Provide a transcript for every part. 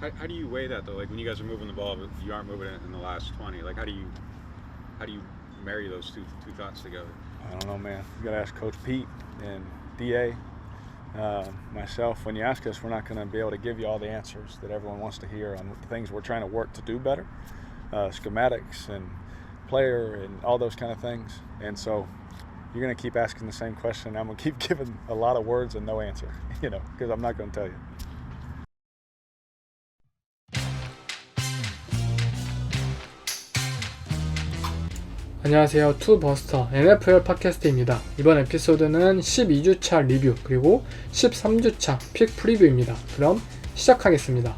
How do you weigh that though? Like when you guys are moving the ball, but you aren't moving it in the last 20. Like how do you marry those two thoughts together? I don't know, man. You got to ask Coach Pete and DA. Myself, when you ask us, we're not going to be able to give you all the answers that everyone wants to hear on the things we're trying to work to do better, schematics and player and all those kind of things. And so you're going to keep asking the same question. I'm going to keep giving a lot of words and no answer, because I'm not going to tell you. 안녕하세요. 투버스터 NFL 팟캐스트입니다. 이번 에피소드는 12주차 리뷰 그리고 13주차 픽 프리뷰입니다. 그럼 시작하겠습니다.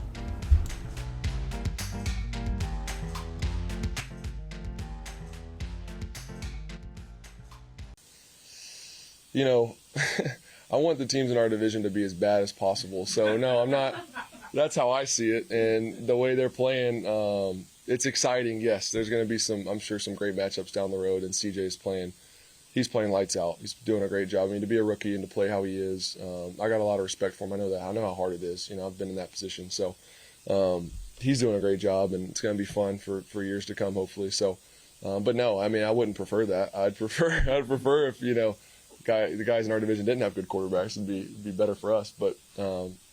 I want the teams in our division to be as bad as possible. So no, I'm not. That's how I see it, and the way they're playing, it's exciting. Yes, there's going to be I'm sure, some great matchups down the road. And CJ's he's playing lights out. He's doing a great job. I mean, to be a rookie and to play how he is, I got a lot of respect for him. I know how hard it is. I've been in that position. So he's doing a great job, and it's going to be fun for years to come, hopefully. So, but no, I mean, I wouldn't prefer that. I'd prefer if the guys in our division didn't have good quarterbacks. It'd be better for us. But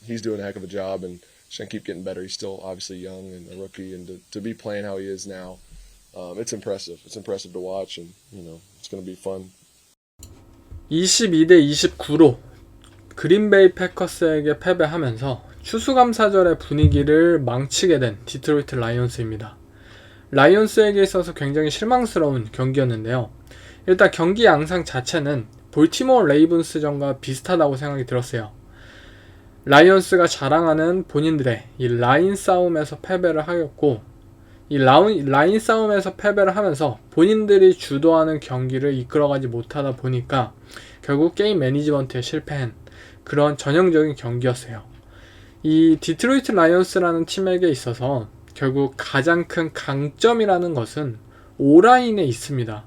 he's doing a heck of a job, and just gonna keep getting better. He's still obviously young and a rookie, and to be playing how he is now, it's impressive. It's impressive to watch, and it's gonna be fun. 22대 29로 그린베이 패커스에게 패배하면서 추수감사절의 분위기를 망치게 된 디트로이트 라이온스입니다. 라이온스에게 있어서 굉장히 실망스러운 경기였는데요. 일단 경기 양상 자체는 볼티모어 레이븐스전과 비슷하다고 생각이 들었어요. 라이온스가 자랑하는 본인들의 이 라인 싸움에서 패배를 하였고, 이 라인 싸움에서 패배를 하면서 본인들이 주도하는 경기를 이끌어가지 못하다 보니까 결국 게임 매니지먼트에 실패한 그런 전형적인 경기였어요. 이 디트로이트 라이온스라는 팀에게 있어서 결국 가장 큰 강점이라는 것은 오라인에 있습니다.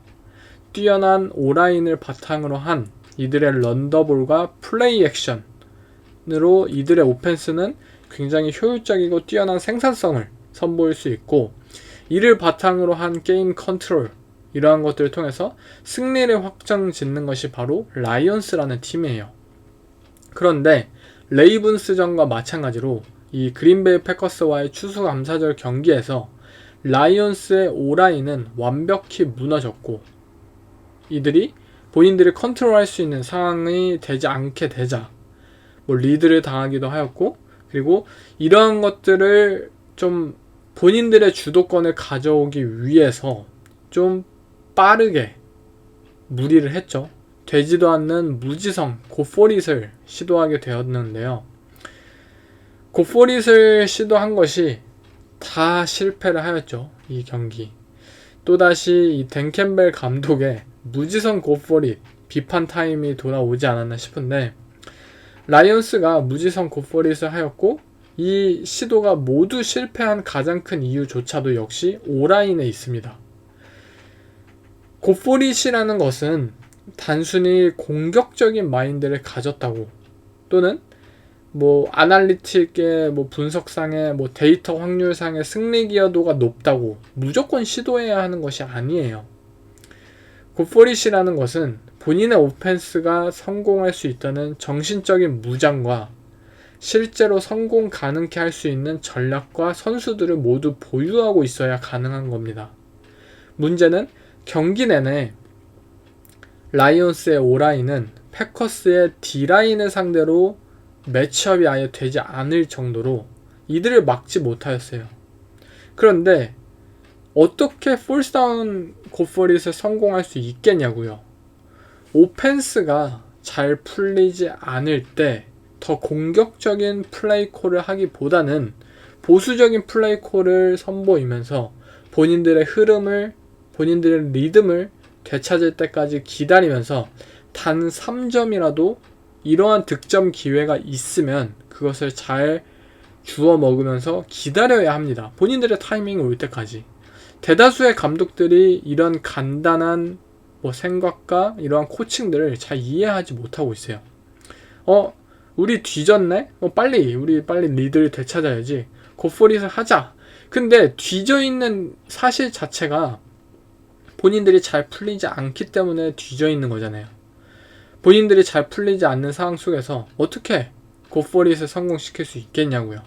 뛰어난 오라인을 바탕으로 한 이들의 런더볼과 플레이 액션으로 이들의 오펜스는 굉장히 효율적이고 뛰어난 생산성을 선보일 수 있고, 이를 바탕으로 한 게임 컨트롤, 이러한 것들을 통해서 승리를 확정짓는 것이 바로 라이온스라는 팀이에요. 그런데 레이븐스전과 마찬가지로 이 그린베이 패커스와의 추수감사절 경기에서 라이온스의 오라인은 완벽히 무너졌고, 이들이 본인들이 컨트롤할 수 있는 상황이 되지 않게 되자 리드를 당하기도 하였고, 그리고 이러한 것들을 좀 본인들의 주도권을 가져오기 위해서 좀 빠르게 무리를 했죠. 되지도 않는 무지성 고포릿을 시도하게 되었는데요. 고포릿을 시도한 것이 다 실패를 하였죠. 이 경기. 또다시 이 댄 캠벨 감독의 무지성 고포릿 비판 타임이 돌아오지 않았나 싶은데, 라이온스가 무지성 고포릿을 하였고, 이 시도가 모두 실패한 가장 큰 이유조차도 역시 오라인에 있습니다. 고포릿이라는 것은 단순히 공격적인 마인드를 가졌다고, 또는 아날리틱의 분석상의 데이터 확률상의 승리 기여도가 높다고 무조건 시도해야 하는 것이 아니에요. 고포릿이라는 것은 본인의 오펜스가 성공할 수 있다는 정신적인 무장과 실제로 성공 가능케 할 수 있는 전략과 선수들을 모두 보유하고 있어야 가능한 겁니다. 문제는 경기 내내 라이온스의 오라인은 패커스의 D라인을 상대로 매치업이 아예 되지 않을 정도로 이들을 막지 못하였어요. 그런데 어떻게 폴스다운 고포릿을 성공할 수 있겠냐고요. 오펜스가 잘 풀리지 않을 때 더 공격적인 플레이 콜을 하기보다는 보수적인 플레이 콜을 선보이면서 본인들의 흐름을, 본인들의 리듬을 되찾을 때까지 기다리면서 단 3점이라도 이러한 득점 기회가 있으면 그것을 잘 주워 먹으면서 기다려야 합니다. 본인들의 타이밍이 올 때까지. 대다수의 감독들이 이런 간단한 생각과 이러한 코칭들을 잘 이해하지 못하고 있어요. 우리 뒤졌네? 우리 빨리 리드를 되찾아야지. 굿포릿을 하자. 근데 뒤져있는 사실 자체가 본인들이 잘 풀리지 않기 때문에 뒤져있는 거잖아요. 본인들이 잘 풀리지 않는 상황 속에서 어떻게 굿포릿을 성공시킬 수 있겠냐고요.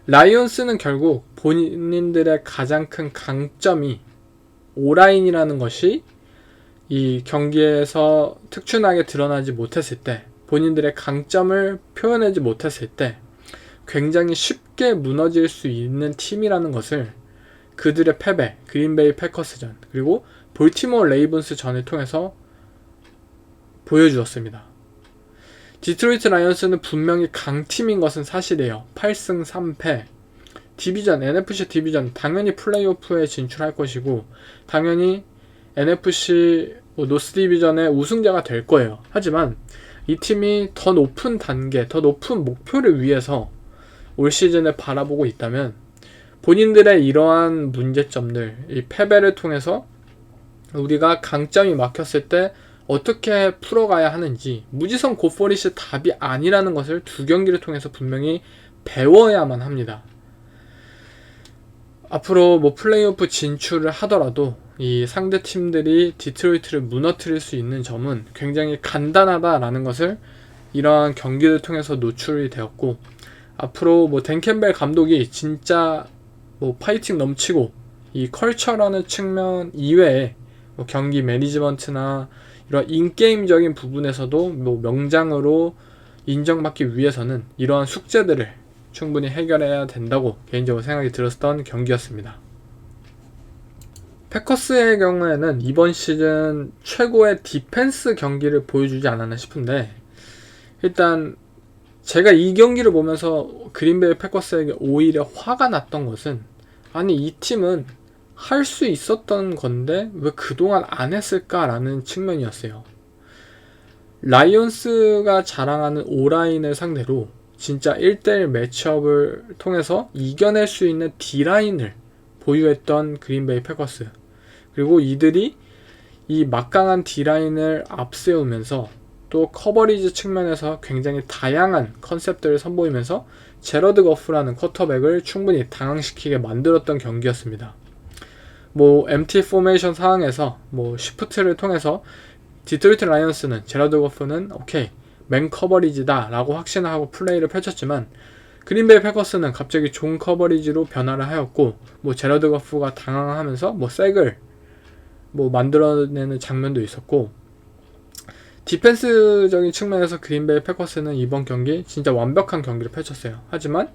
라이온스는 결국 본인들의 가장 큰 강점이 오라인이라는 것이 이 경기에서 특출나게 드러나지 못했을 때, 본인들의 강점을 표현하지 못했을 때 굉장히 쉽게 무너질 수 있는 팀이라는 것을 그들의 패배, 그린베이 패커스전 그리고 볼티모어 레이븐스 전을 통해서 보여주었습니다. 디트로이트 라이온스는 분명히 강팀인 것은 사실이에요. 8승 3패. 디비전, NFC 디비전 당연히 플레이오프에 진출할 것이고 당연히 NFC 노스 디비전의 우승자가 될 거예요. 하지만 이 팀이 더 높은 단계, 더 높은 목표를 위해서 올 시즌을 바라보고 있다면 본인들의 이러한 문제점들, 이 패배를 통해서 우리가 강점이 막혔을 때 어떻게 풀어가야 하는지, 무지성 굿포릿이 답이 아니라는 것을 두 경기를 통해서 분명히 배워야만 합니다. 앞으로 플레이오프 진출을 하더라도 이 상대 팀들이 디트로이트를 무너뜨릴 수 있는 점은 굉장히 간단하다라는 것을 이러한 경기를 통해서 노출이 되었고, 앞으로 댄 캠벨 감독이 진짜 파이팅 넘치고 이 컬처라는 측면 이외에 경기 매니지먼트나 이런 인게임적인 부분에서도 명장으로 인정받기 위해서는 이러한 숙제들을 충분히 해결해야 된다고 개인적으로 생각이 들었던 경기였습니다. 패커스의 경우에는 이번 시즌 최고의 디펜스 경기를 보여주지 않았나 싶은데, 일단 제가 이 경기를 보면서 그린베이 패커스에게 오히려 화가 났던 것은, 아니 이 팀은 할 수 있었던 건데 왜 그동안 안 했을까라는 측면이었어요. 라이온스가 자랑하는 오라인을 상대로 진짜 1대1 매치업을 통해서 이겨낼 수 있는 D라인을 보유했던 그린베이 패커스, 그리고 이들이 이 막강한 D라인을 앞세우면서 또 커버리지 측면에서 굉장히 다양한 컨셉들을 선보이면서 제러드 거프라는 쿼터백을 충분히 당황시키게 만들었던 경기였습니다. MT 포메이션 상황에서 쉬프트를 통해서 디트로이트 라이온스는 제러드 거프는 오케이 맨 커버리지다 라고 확신하고 플레이를 펼쳤지만, 그린베이 패커스는 갑자기 존 커버리지로 변화를 하였고 제러드 거프가 당황하면서 색을 만들어내는 장면도 있었고, 디펜스적인 측면에서 그린베이 패커스는 이번 경기 진짜 완벽한 경기를 펼쳤어요. 하지만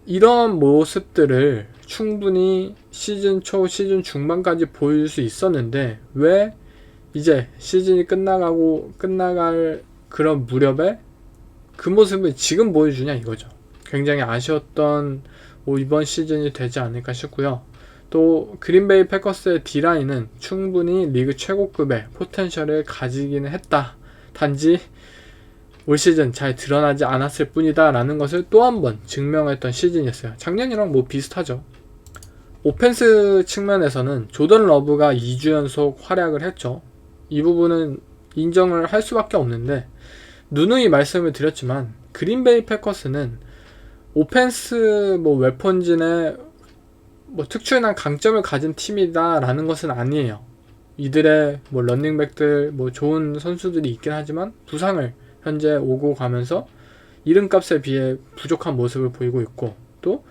이런 모습들을 충분히 시즌 초, 시즌 중반까지 보여줄 수 있었는데 왜 이제 시즌이 끝나갈 그런 무렵에 그 모습을 지금 보여주냐 이거죠. 굉장히 아쉬웠던 이번 시즌이 되지 않을까 싶고요. 또 그린베이 패커스의 D라인은 충분히 리그 최고급의 포텐셜을 가지기는 했다. 단지 올 시즌 잘 드러나지 않았을 뿐이다 라는 것을 또 한 번 증명했던 시즌이었어요. 작년이랑 비슷하죠. 오펜스 측면에서는 조던 러브가 2주 연속 활약을 했죠. 이 부분은 인정을 할 수밖에 없는데, 누누이 말씀을 드렸지만 그린베이 패커스는 오펜스 웨펀진의 특출난 강점을 가진 팀이다 라는 것은 아니에요. 이들의 런닝백들 좋은 선수들이 있긴 하지만 부상을 현재 오고 가면서 이름값에 비해 부족한 모습을 보이고 있고, 또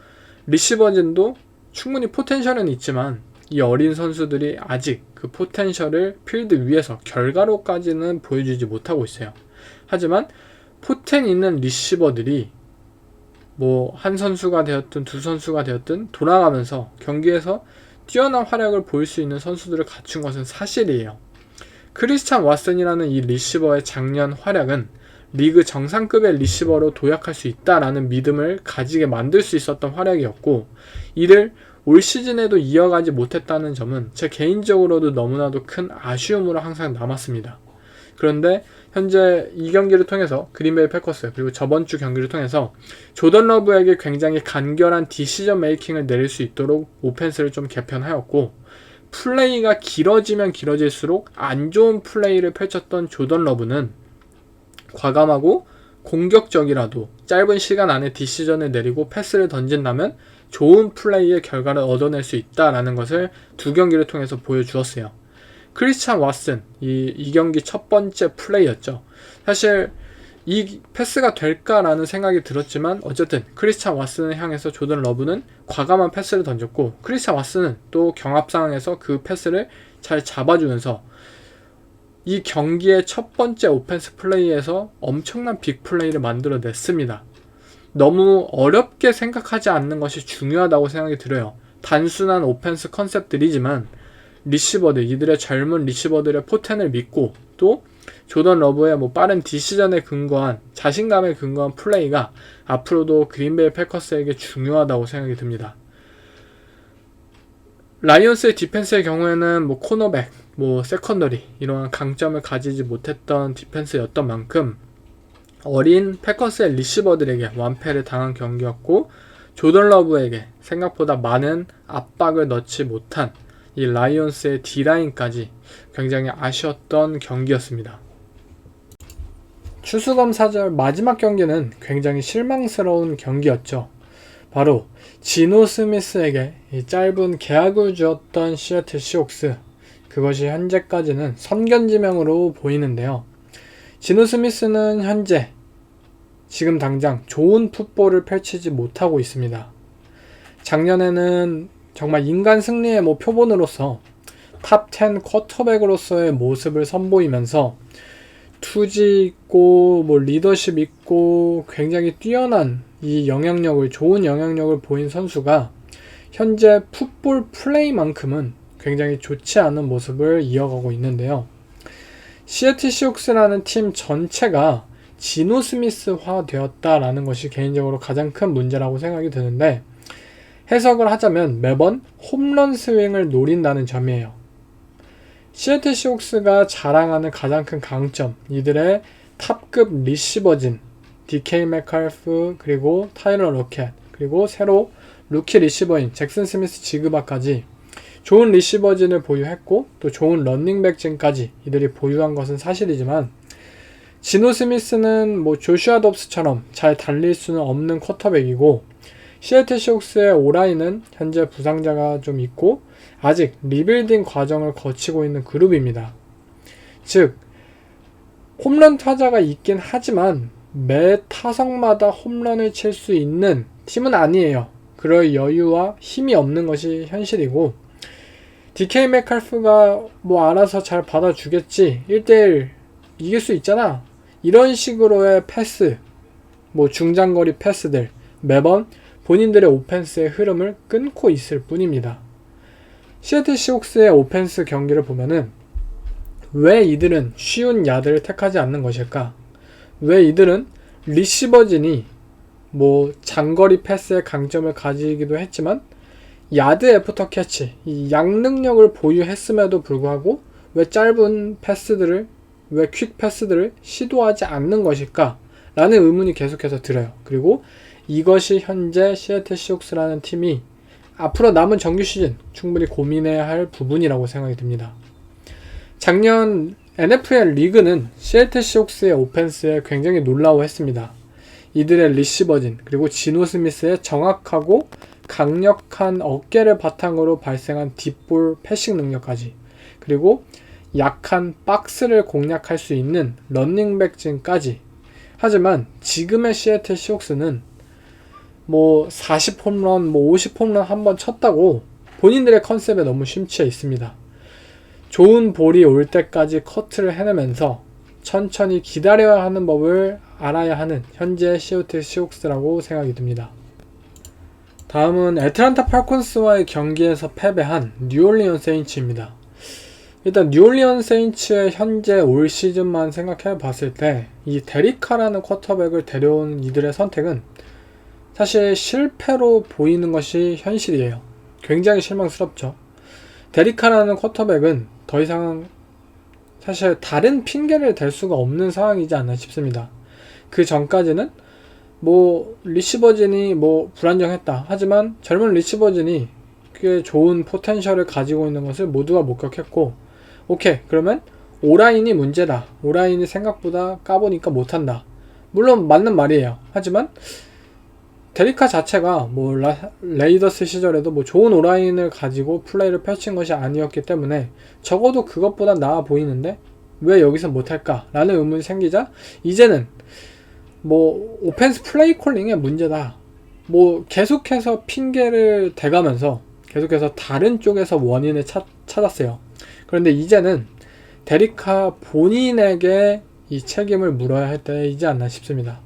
리시버진도 충분히 포텐셜은 있지만 이 어린 선수들이 아직 그 포텐셜을 필드 위에서 결과로까지는 보여주지 못하고 있어요. 하지만 포텐 있는 리시버들이 한 선수가 되었든 두 선수가 되었든 돌아가면서 경기에서 뛰어난 활약을 보일 수 있는 선수들을 갖춘 것은 사실이에요. 크리스찬 왓슨이라는 이 리시버의 작년 활약은 리그 정상급의 리시버로 도약할 수 있다라는 믿음을 가지게 만들 수 있었던 활약이었고, 이를 올 시즌에도 이어가지 못했다는 점은 제 개인적으로도 너무나도 큰 아쉬움으로 항상 남았습니다. 그런데 현재 이 경기를 통해서 그린베이 패커스, 그리고 저번 주 경기를 통해서 조던 러브에게 굉장히 간결한 디시전 메이킹을 내릴 수 있도록 오펜스를 좀 개편하였고, 플레이가 길어지면 길어질수록 안 좋은 플레이를 펼쳤던 조던 러브는 과감하고 공격적이라도 짧은 시간 안에 디시전을 내리고 패스를 던진다면 좋은 플레이의 결과를 얻어낼 수 있다라는 것을 두 경기를 통해서 보여주었어요. 크리스찬 왓슨, 이 경기 첫 번째 플레이였죠. 사실 이 패스가 될까라는 생각이 들었지만 어쨌든 크리스찬 왓슨을 향해서 조던 러브는 과감한 패스를 던졌고 크리스찬 왓슨은 또 경합 상황에서 그 패스를 잘 잡아주면서 이 경기의 첫 번째 오펜스 플레이에서 엄청난 빅플레이를 만들어냈습니다. 너무 어렵게 생각하지 않는 것이 중요하다고 생각이 들어요. 단순한 오펜스 컨셉들이지만 리시버들, 이들의 젊은 리시버들의 포텐을 믿고 또 조던 러브의 빠른 디시전에 근거한 자신감에 근거한 플레이가 앞으로도 그린베이 패커스에게 중요하다고 생각이 듭니다. 라이온스의 디펜스의 경우에는 코너백, 세컨더리 이러한 강점을 가지지 못했던 디펜스였던 만큼 어린 패커스의 리시버들에게 완패를 당한 경기였고 조던 러브에게 생각보다 많은 압박을 넣지 못한 이 라이온스의 D라인까지 굉장히 아쉬웠던 경기였습니다. 추수검사절 마지막 경기는 굉장히 실망스러운 경기였죠. 바로 지노 스미스에게 이 짧은 계약을 주었던 시애틀 시옥스, 그것이 현재까지는 선견지명으로 보이는데요. 지노 스미스는 현재 지금 당장 좋은 풋볼을 펼치지 못하고 있습니다. 작년에는 정말 인간 승리의 표본으로서 탑10 쿼터백으로서의 모습을 선보이면서 투지 있고 리더십 있고 굉장히 뛰어난 이 영향력을, 좋은 영향력을 보인 선수가 현재 풋볼 플레이만큼은 굉장히 좋지 않은 모습을 이어가고 있는데요. 시애틀 시옥스라는 팀 전체가 지노 스미스화 되었다라는 것이 개인적으로 가장 큰 문제라고 생각이 드는데, 해석을 하자면 매번 홈런 스윙을 노린다는 점이에요. 시애틀 시옥스가 자랑하는 가장 큰 강점, 이들의 탑급 리시버진 DK 메칼프, 그리고 타일러 로켓, 그리고 새로 루키 리시버인 잭슨 스미스 지그바까지 좋은 리시버진을 보유했고 또 좋은 런닝백진까지 이들이 보유한 것은 사실이지만, 지노 스미스는 조슈아 dobs처럼 잘 달릴 수는 없는 쿼터백이고, 시애틀 시옥스의 오라인은 현재 부상자가 좀 있고 아직 리빌딩 과정을 거치고 있는 그룹입니다. 즉 홈런 타자가 있긴 하지만 매 타석마다 홈런을 칠 수 있는 팀은 아니에요. 그럴 여유와 힘이 없는 것이 현실이고, DK 메칼프가 알아서 잘 받아주겠지, 1대1 이길 수 있잖아, 이런 식으로의 패스, 중장거리 패스들 매번 본인들의 오펜스의 흐름을 끊고 있을 뿐입니다. 시애틀 시옥스의 오펜스 경기를 보면은 왜 이들은 쉬운 야드를 택하지 않는 것일까? 왜 이들은 리시버진이 장거리 패스의 강점을 가지기도 했지만 야드 애프터 캐치, 이 양능력을 보유했음에도 불구하고 왜 짧은 패스들을, 왜 퀵 패스들을 시도하지 않는 것일까? 라는 의문이 계속해서 들어요. 그리고 이것이 현재 시애틀 시옥스라는 팀이 앞으로 남은 정규 시즌 충분히 고민해야 할 부분이라고 생각이 듭니다. 작년 NFL 리그는 시애틀 시옥스의 오펜스에 굉장히 놀라워했습니다. 이들의 리시버진, 그리고 지노 스미스의 정확하고 강력한 어깨를 바탕으로 발생한 딥볼 패싱 능력까지, 그리고 약한 박스를 공략할 수 있는 런닝백진까지. 하지만 지금의 시애틀 시옥스는 40홈런, 50홈런 한번 쳤다고 본인들의 컨셉에 너무 심취해 있습니다. 좋은 볼이 올 때까지 커트를 해내면서 천천히 기다려야 하는 법을 알아야 하는 현재 시애틀 시옥스라고 생각이 듭니다. 다음은 애틀랜타 팔콘스와의 경기에서 패배한 뉴올리언 세인츠입니다. 일단 뉴올리언 세인츠의 현재 올 시즌만 생각해 봤을 때 이 데릭 카라는 쿼터백을 데려온 이들의 선택은 사실 실패로 보이는 것이 현실이에요. 굉장히 실망스럽죠. 데릭 카라는 쿼터백은 더 이상 사실 다른 핑계를 댈 수가 없는 상황이지 않나 싶습니다. 그 전까지는 리시버진이 불안정했다, 하지만 젊은 리시버진이 꽤 좋은 포텐셜을 가지고 있는 것을 모두가 목격했고, 오케이, 그러면 오라인이 문제다, 오라인이 생각보다 까보니까 못한다, 물론 맞는 말이에요. 하지만 데리카 자체가 뭐 레이더스 시절에도 뭐 좋은 오라인을 가지고 플레이를 펼친 것이 아니었기 때문에 적어도 그것보다 나아 보이는데 왜 여기서 못할까 라는 의문이 생기자 이제는 뭐 오펜스 플레이 콜링의 문제다, 뭐 계속해서 핑계를 대가면서 계속해서 다른 쪽에서 원인을 찾았어요. 그런데 이제는 데리카 본인에게 이 책임을 물어야 할 때이지 않나 싶습니다.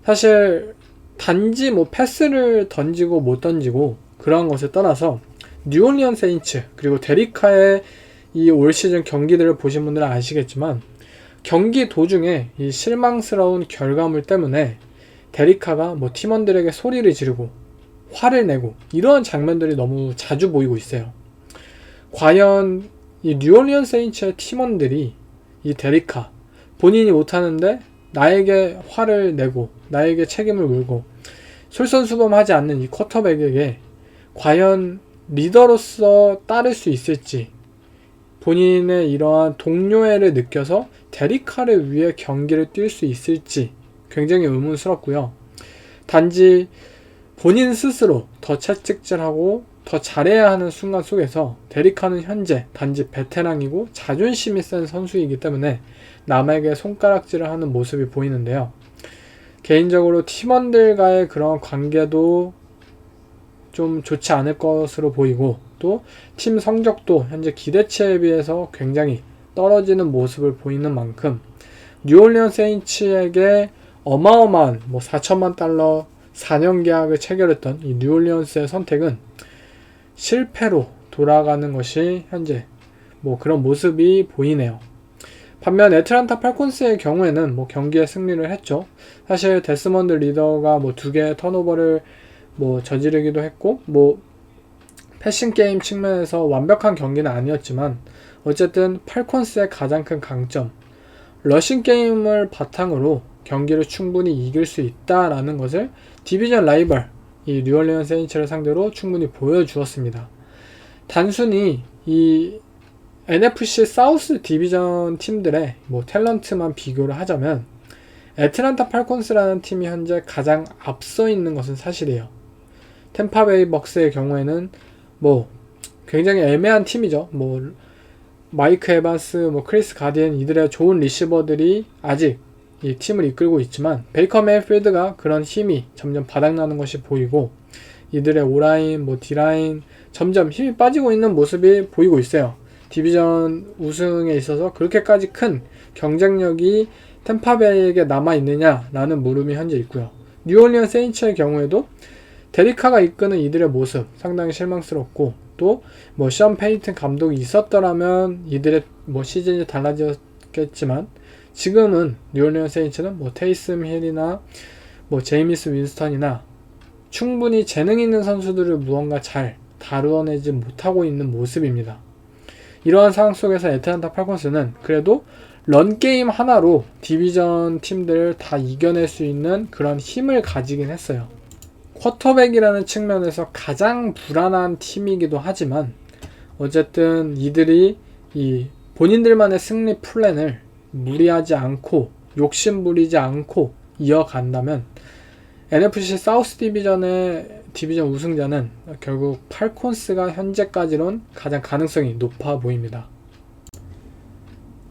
사실 단지 뭐 패스를 던지고 못 던지고 그런 것을 떠나서 뉴올리언 세인츠 그리고 데리카의 이 올 시즌 경기들을 보신 분들은 아시겠지만 경기 도중에 이 실망스러운 결과물 때문에 데리카가 뭐 팀원들에게 소리를 지르고 화를 내고 이런 장면들이 너무 자주 보이고 있어요. 과연 이 뉴올리언 세인츠의 팀원들이 이 데리카 본인이 못하는데 나에게 화를 내고 나에게 책임을 물고 솔선수범하지 않는 이 쿼터백에게 과연 리더로서 따를 수 있을지, 본인의 이러한 동료애를 느껴서 데리카를 위해 경기를 뛸 수 있을지 굉장히 의문스럽고요. 단지 본인 스스로 더 채찍질하고 더 잘해야 하는 순간 속에서 데리카는 현재 단지 베테랑이고 자존심이 센 선수이기 때문에 남에게 손가락질을 하는 모습이 보이는데요. 개인적으로 팀원들과의 그런 관계도 좀 좋지 않을 것으로 보이고 또 팀 성적도 현재 기대치에 비해서 굉장히 떨어지는 모습을 보이는 만큼 뉴올리언 세인츠에게 어마어마한 뭐 4천만 달러 4년 계약을 체결했던 이 뉴올리언스의 선택은 실패로 돌아가는 것이 현재 뭐 그런 모습이 보이네요. 반면 애틀란타 팔콘스의 경우에는 뭐 경기에 승리를 했죠. 사실 데스먼드 리더가 뭐 2개의 턴오버를 뭐 저지르기도 했고 뭐 패싱 게임 측면에서 완벽한 경기는 아니었지만 어쨌든 팔콘스의 가장 큰 강점 러싱 게임을 바탕으로 경기를 충분히 이길 수 있다라는 것을 디비전 라이벌 이 뉴올리언 세인츠를 상대로 충분히 보여주었습니다. 단순히 이 NFC 사우스 디비전 팀들의 뭐 탤런트만 비교를 하자면 애틀란타 팔콘스라는 팀이 현재 가장 앞서 있는 것은 사실이에요. 템파베이 벅스의 경우에는 뭐 굉장히 애매한 팀이죠. 뭐 마이크 에반스, 뭐 크리스 가디엔 이들의 좋은 리시버들이 아직 이 팀을 이끌고 있지만 베이커 메이필드가 그런 힘이 점점 바닥나는 것이 보이고 이들의 오라인, 뭐 D라인 점점 힘이 빠지고 있는 모습이 보이고 있어요. 디비전 우승에 있어서 그렇게까지 큰 경쟁력이 템파베이에게 남아있느냐라는 물음이 현재 있고요. 뉴올리언 세인츠의 경우에도 데리카가 이끄는 이들의 모습 상당히 실망스럽고 또 뭐 션 페이튼 감독이 있었더라면 이들의 뭐 시즌이 달라졌겠지만 지금은 뉴올리언 세인츠는 뭐 테이슨 힐이나 뭐 제이미스 윈스턴이나 충분히 재능 있는 선수들을 무언가 잘 다루어내지 못하고 있는 모습입니다. 이러한 상황 속에서 애틀란타 팔콘스는 그래도 런게임 하나로 디비전 팀들을 다 이겨낼 수 있는 그런 힘을 가지긴 했어요. 쿼터백이라는 측면에서 가장 불안한 팀이기도 하지만 어쨌든 이들이 이 본인들만의 승리 플랜을 무리하지 않고 욕심부리지 않고 이어간다면 NFC 사우스 디비전의 디비전 우승자는 결국 팔콘스가 현재까지는 가장 가능성이 높아 보입니다.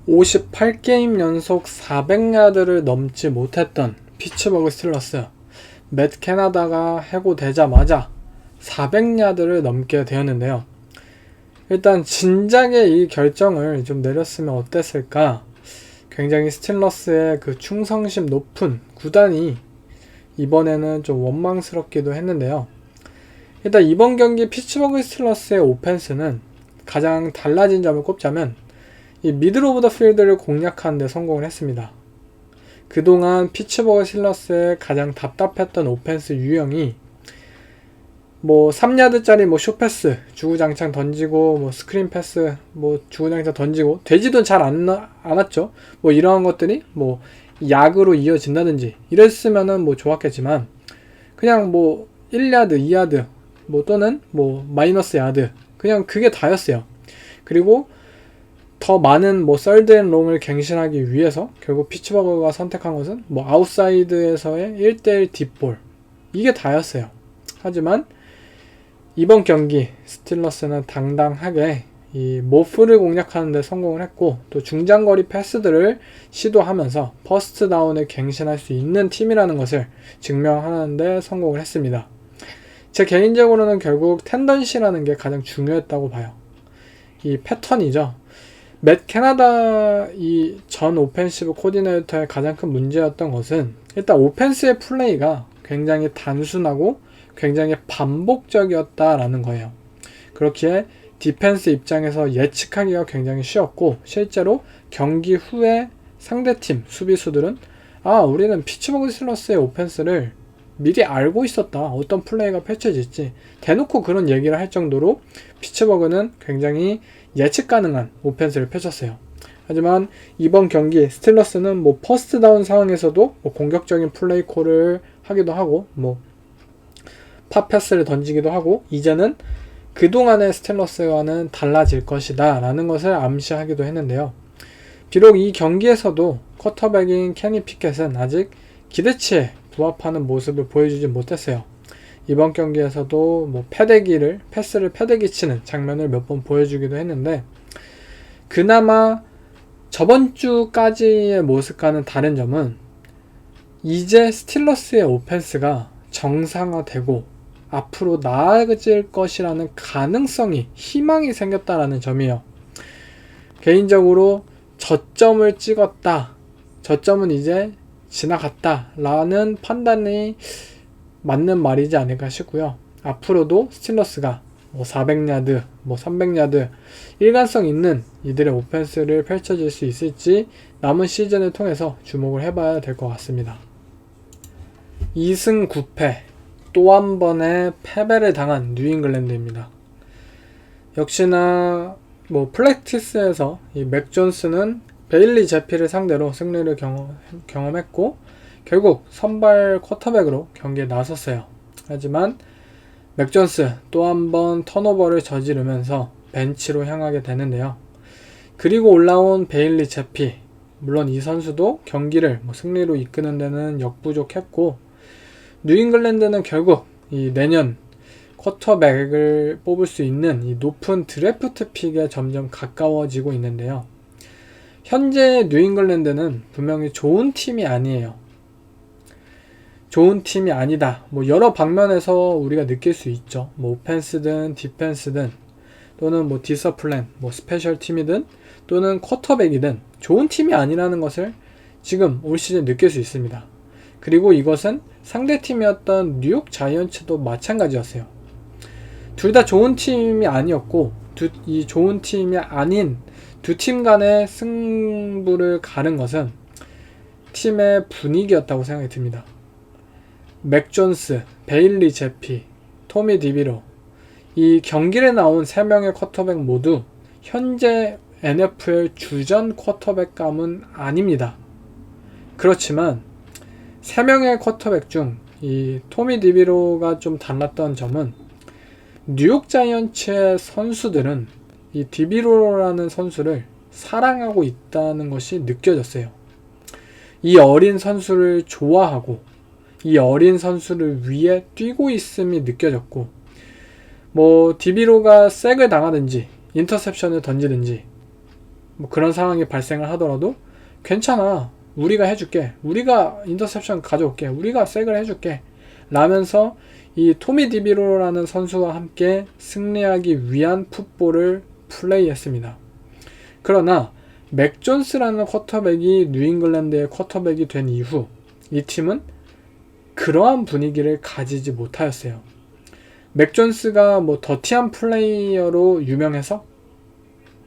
58게임 연속 400야드를 넘지 못했던 피츠버그 스틸러스, 맷 캐나다가 해고되자마자 400야드를 넘게 되었는데요. 일단 진작에 이 결정을 좀 내렸으면 어땠을까? 굉장히 스틸러스의 그 충성심 높은 구단이 이번에는 좀 원망스럽기도 했는데요. 일단 이번 경기 피츠버그 스틸러스의 오펜스는 가장 달라진 점을 꼽자면 이 미들 오브 더 필드를 공략하는 데 성공을 했습니다. 그동안 피츠버그 스틸러스의 가장 답답했던 오펜스 유형이 뭐 3야드짜리 뭐 숏패스 주구장창 던지고 뭐 스크린 패스 뭐 주구장창 던지고 되지도 잘 않았죠. 뭐 이러한 것들이 뭐 약으로 이어진다든지 이랬으면은 뭐 좋았겠지만 그냥 뭐 1야드, 2야드 뭐 또는 뭐 마이너스 야드 그냥 그게 다였어요. 그리고 더 많은 뭐 썰드앤롱을 갱신하기 위해서 결국 피츠버그가 선택한 것은 뭐 아웃사이드에서의 1대1 딥볼, 이게 다였어요. 하지만 이번 경기 스틸러스는 당당하게 이 모프를 공략하는 데 성공을 했고, 또 중장거리 패스들을 시도하면서 퍼스트 다운을 갱신할 수 있는 팀이라는 것을 증명하는 데 성공을 했습니다. 제 개인적으로는 결국 텐던시라는 게 가장 중요했다고 봐요. 이 패턴이죠. 맷 캐나다 이 전 오펜시브 코디네이터의 가장 큰 문제였던 것은 일단 오펜스의 플레이가 굉장히 단순하고 굉장히 반복적이었다라는 거예요. 그렇기에 디펜스 입장에서 예측하기가 굉장히 쉬웠고, 실제로 경기 후에 상대팀 수비수들은 우리는 피츠버그 스틸러스의 오펜스를 미리 알고 있었다, 어떤 플레이가 펼쳐질지 대놓고 그런 얘기를 할 정도로 피츠버그는 굉장히 예측 가능한 오펜스를 펼쳤어요. 하지만 이번 경기 스틸러스는 뭐 퍼스트 다운 상황에서도 뭐 공격적인 플레이 콜을 하기도 하고, 뭐 팝패스를 던지기도 하고, 이제는 그동안의 스틸러스와는 달라질 것이다 라는 것을 암시하기도 했는데요. 비록 이 경기에서도 쿼터백인 케니 피켓은 아직 기대치에 부합하는 모습을 보여주지 못했어요. 이번 경기에서도 뭐 패스를 패대기 치는 장면을 몇 번 보여주기도 했는데, 그나마 저번 주까지의 모습과는 다른 점은 이제 스틸러스의 오펜스가 정상화되고 앞으로 나아질 것이라는 가능성이, 희망이 생겼다라는 점이에요. 개인적으로 저점을 찍었다, 저점은 이제 지나갔다 라는 판단이 맞는 말이지 않을까 싶고요. 앞으로도 스틸러스가 뭐 400야드, 뭐 300야드 일관성 있는 이들의 오펜스를 펼쳐질 수 있을지 남은 시즌을 통해서 주목을 해봐야 될 것 같습니다. 2승 9패, 또 한 번의 패배를 당한 뉴잉글랜드입니다. 역시나 뭐 플랙티스에서 이 맥 존스는 베일리 제피를 상대로 승리를 경험했고, 결국 선발 쿼터백으로 경기에 나섰어요. 하지만 맥 존스 또 한 번 턴오버를 저지르면서 벤치로 향하게 되는데요. 그리고 올라온 베일리 제피, 물론 이 선수도 경기를 뭐 승리로 이끄는 데는 역부족했고, 뉴잉글랜드는 결국 이 내년 쿼터백을 뽑을 수 있는 이 높은 드래프트 픽에 점점 가까워지고 있는데요. 현재 뉴잉글랜드는 분명히 좋은 팀이 아니에요. 좋은 팀이 아니다, 뭐 여러 방면에서 우리가 느낄 수 있죠. 뭐 오펜스든 디펜스든, 또는 뭐 디서플랜, 뭐 스페셜 팀이든, 또는 쿼터백이든 좋은 팀이 아니라는 것을 지금 올 시즌 느낄 수 있습니다. 그리고 이것은 상대팀이었던 뉴욕 자이언츠도 마찬가지였어요. 둘 다 좋은 팀이 아니었고, 이 좋은 팀이 아닌 두 팀 간의 승부를 가른 것은 팀의 분위기였다고 생각이 듭니다. 맥 존스, 베일리 제피, 토미 디비로, 이 경기에 나온 3명의 쿼터백 모두 현재 NFL 주전 쿼터백감은 아닙니다. 그렇지만 3명의 쿼터백 중 이 토미 디비로가 좀 달랐던 점은, 뉴욕 자이언츠의 선수들은 이 디비로라는 선수를 사랑하고 있다는 것이 느껴졌어요. 이 어린 선수를 좋아하고 이 어린 선수를 위해 뛰고 있음이 느껴졌고, 뭐 디비로가 색을 당하든지 인터셉션을 던지든지 뭐 그런 상황이 발생을 하더라도 괜찮아, 우리가 해줄게, 우리가 인터셉션 가져올게, 우리가 색을 해줄게 라면서 이 토미 디비로라는 선수와 함께 승리하기 위한 풋볼을 플레이했습니다. 그러나 맥 존스라는 쿼터백이 뉴잉글랜드의 쿼터백이 된 이후 이 팀은 그러한 분위기를 가지지 못하였어요. 맥 존스가 뭐 더티한 플레이어로 유명해서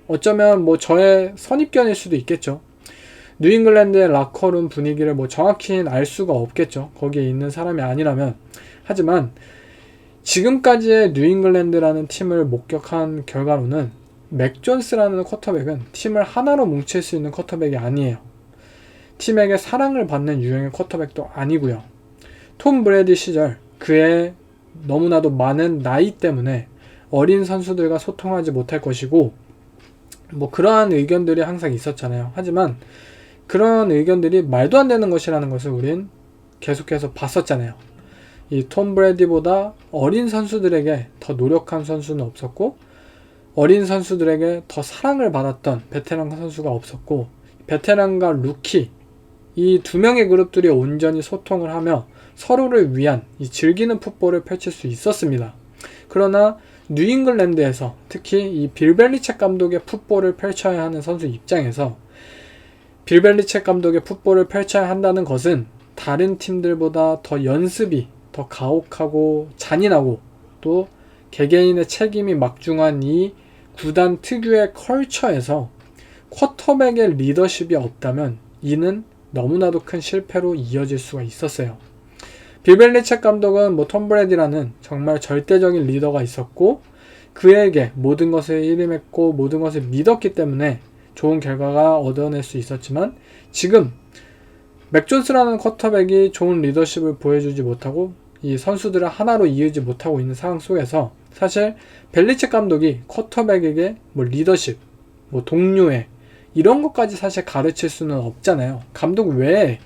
어쩌면 뭐 저의 선입견일 수도 있겠죠. 뉴잉글랜드의 락커룸 분위기를 뭐 정확히는 알 수가 없겠죠, 거기에 있는 사람이 아니라면. 하지만 지금까지의 뉴잉글랜드라는 팀을 목격한 결과로는 맥 존스라는 쿼터백은 팀을 하나로 뭉칠 수 있는 쿼터백이 아니에요. 팀에게 사랑을 받는 유형의 쿼터백도 아니고요. 톰 브래디 시절 그의 너무나도 많은 나이 때문에 어린 선수들과 소통하지 못할 것이고, 뭐 그러한 의견들이 항상 있었잖아요. 하지만 그런 의견들이 말도 안 되는 것이라는 것을 우린 계속해서 봤었잖아요. 이 톰 브래디보다 어린 선수들에게 더 노력한 선수는 없었고, 어린 선수들에게 더 사랑을 받았던 베테랑 선수가 없었고, 베테랑과 루키 이 두 명의 그룹들이 온전히 소통을 하며 서로를 위한 이 즐기는 풋볼을 펼칠 수 있었습니다. 그러나 뉴잉글랜드에서 특히 이 빌 벨리책 감독의 풋볼을 펼쳐야 하는 선수 입장에서 빌 벨리책 감독의 풋볼을 펼쳐야 한다는 것은 다른 팀들보다 더 연습이 더 가혹하고 잔인하고 또 개개인의 책임이 막중한 이 구단 특유의 컬처에서 쿼터백의 리더십이 없다면 이는 너무나도 큰 실패로 이어질 수가 있었어요. 빌 벨리책 감독은 뭐 톰 브래디라는 정말 절대적인 리더가 있었고 그에게 모든 것을 일임했고 모든 것을 믿었기 때문에 좋은 결과가 얻어낼 수 있었지만 지금 맥 존스라는 쿼터백이 좋은 리더십을 보여주지 못하고 이 선수들을 하나로 이으지 못하고 있는 상황 속에서 사실 벨리책 감독이 쿼터백에게 뭐 리더십, 뭐 동료애 이런 것까지 사실 가르칠 수는 없잖아요. 감독 외에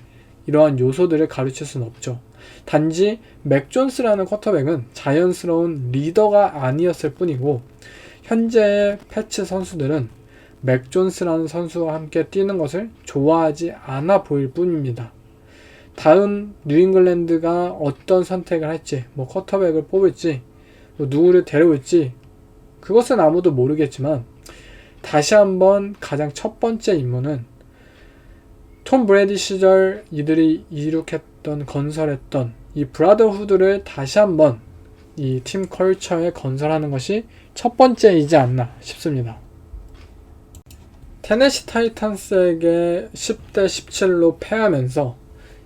이러한 요소들을 가르칠 수는 없죠. 단지 맥 존스라는 쿼터백은 자연스러운 리더가 아니었을 뿐이고 현재의 패치 선수들은 맥 존스라는 선수와 함께 뛰는 것을 좋아하지 않아 보일 뿐입니다. 다음 뉴잉글랜드가 어떤 선택을 할지, 뭐 쿼터백을 뽑을지, 뭐 누구를 데려올지 그것은 아무도 모르겠지만 다시 한번 가장 첫 번째 임무는 톰 브래디 시절 이들이 이룩했던 건설했던 이 브라더후드를 다시 한번 이 팀 컬처에 건설하는 것이 첫 번째이지 않나 싶습니다. 테네시 타이탄스에게 10대 17로 패하면서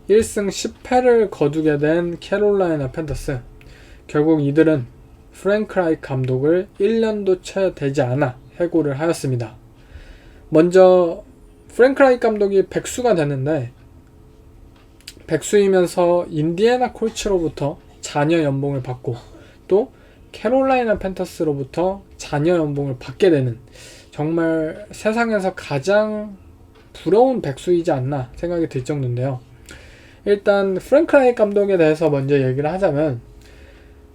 1승 10패를 거두게 된 캐롤라이나 팬더스. 결국 이들은 프랭크 라이크 감독을 1년도 채 되지 않아 해고를 하였습니다. 먼저 프랭크 라이크 감독이 백수가 됐는데 백수이면서 인디애나 콜츠로부터 자녀 연봉을 받고 또 캐롤라이나 팬터스로부터 자녀 연봉을 받게 되는 정말 세상에서 가장 부러운 백수이지 않나 생각이 들 정도인데요. 일단 프랭크 라이크 감독에 대해서 먼저 얘기를 하자면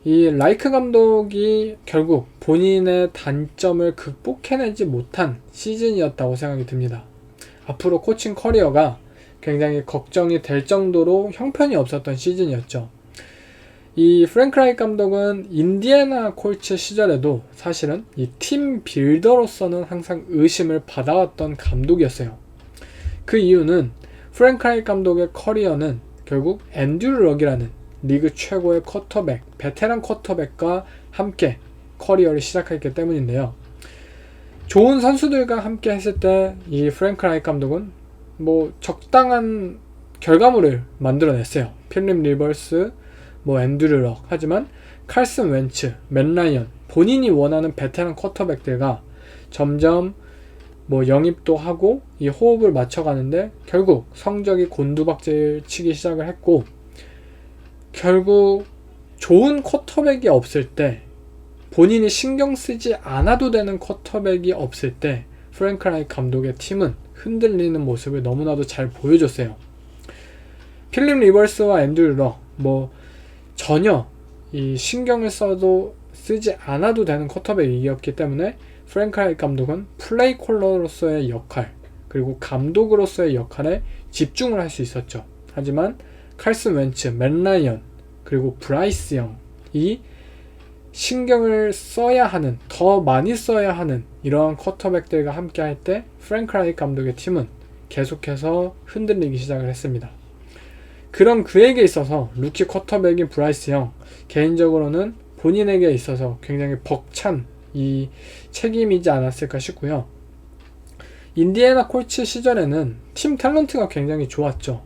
이 라이크 감독이 결국 본인의 단점을 극복해내지 못한 시즌이었다고 생각이 듭니다. 앞으로 코칭 커리어가 굉장히 걱정이 될 정도로 형편이 없었던 시즌이었죠. 이 프랭크 라이크 감독은 인디애나 콜츠 시절에도 사실은 이 팀 빌더로서는 항상 의심을 받아왔던 감독이었어요. 그 이유는 프랭크 라이크 감독의 커리어는 결국 앤드류 럭이라는 리그 최고의 쿼터백, 베테랑 쿼터백과 함께 커리어를 시작했기 때문인데요. 좋은 선수들과 함께 했을 때 이 프랭크 라이크 감독은 뭐 적당한 결과물을 만들어냈어요. 필립 리버스, 뭐 앤드류 럭. 하지만 칼슨 웬츠, 맷 라이언 본인이 원하는 베테랑 쿼터백들과 점점 뭐 영입도 하고 이 호흡을 맞춰가는데 결국 성적이 곤두박질 치기 시작을 했고 결국 좋은 쿼터백이 없을 때 본인이 신경 쓰지 않아도 되는 쿼터백이 없을 때 프랭크 라이크 감독의 팀은 흔들리는 모습을 너무나도 잘 보여줬어요. 필립 리버스와 앤드류 럭 뭐 전혀 이 신경을 써도 쓰지 않아도 되는 쿼터백이었기 때문에 프랭크 라이크 감독은 플레이 콜러로서의 역할 그리고 감독으로서의 역할에 집중을 할 수 있었죠. 하지만 칼슨 웬츠, 맷 라이언 그리고 브라이스 영이 신경을 써야 하는, 더 많이 써야 하는 이러한 쿼터백들과 함께 할 때 프랭크 라이크 감독의 팀은 계속해서 흔들리기 시작을 했습니다. 그런 그에게 있어서 루키 쿼터백인 브라이스 영 개인적으로는 본인에게 있어서 굉장히 벅찬 이 책임이지 않았을까 싶고요. 인디애나 콜츠 시절에는 팀 탤런트가 굉장히 좋았죠.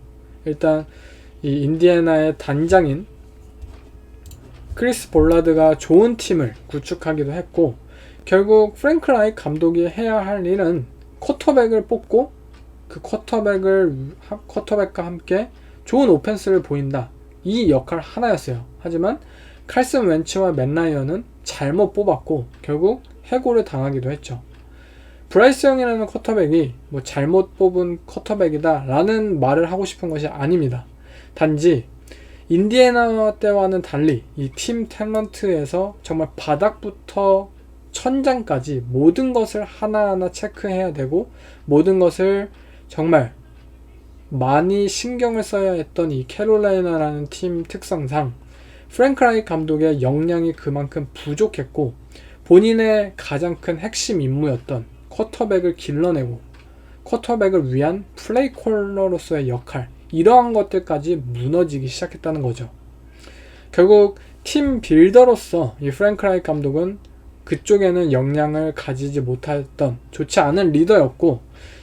일단 이 인디애나의 단장인 크리스 볼라드가 좋은 팀을 구축하기도 했고 결국 프랭크 라이크 감독이 해야 할 일은 쿼터백을 뽑고 그 쿼터백과 함께 좋은 오펜스를 보인다. 이 역할 하나였어요. 하지만 칼슨 웬츠와 맷 라이언은 잘못 뽑았고 결국 해고를 당하기도 했죠. 브라이스 형이라는 쿼터백이 뭐 잘못 뽑은 쿼터백이다 라는 말을 하고 싶은 것이 아닙니다. 단지 인디애나 때와는 달리 이 팀 탤런트에서 정말 바닥부터 천장까지 모든 것을 하나하나 체크해야 되고 모든 것을 정말 많이 신경을 써야 했던 이 캐롤라이나라는 팀 특성상 프랭크 라이크 감독의 역량이 그만큼 부족했고 본인의 가장 큰 핵심 임무였던 쿼터백을 길러내고 쿼터백을 위한 플레이 콜러로서의 역할, 이러한 것들까지 무너지기 시작했다는 거죠. 결국 팀 빌더로서 이 프랭크 라이크 감독은 그쪽에는 역량을 가지지 못했던 좋지 않은 리더였고,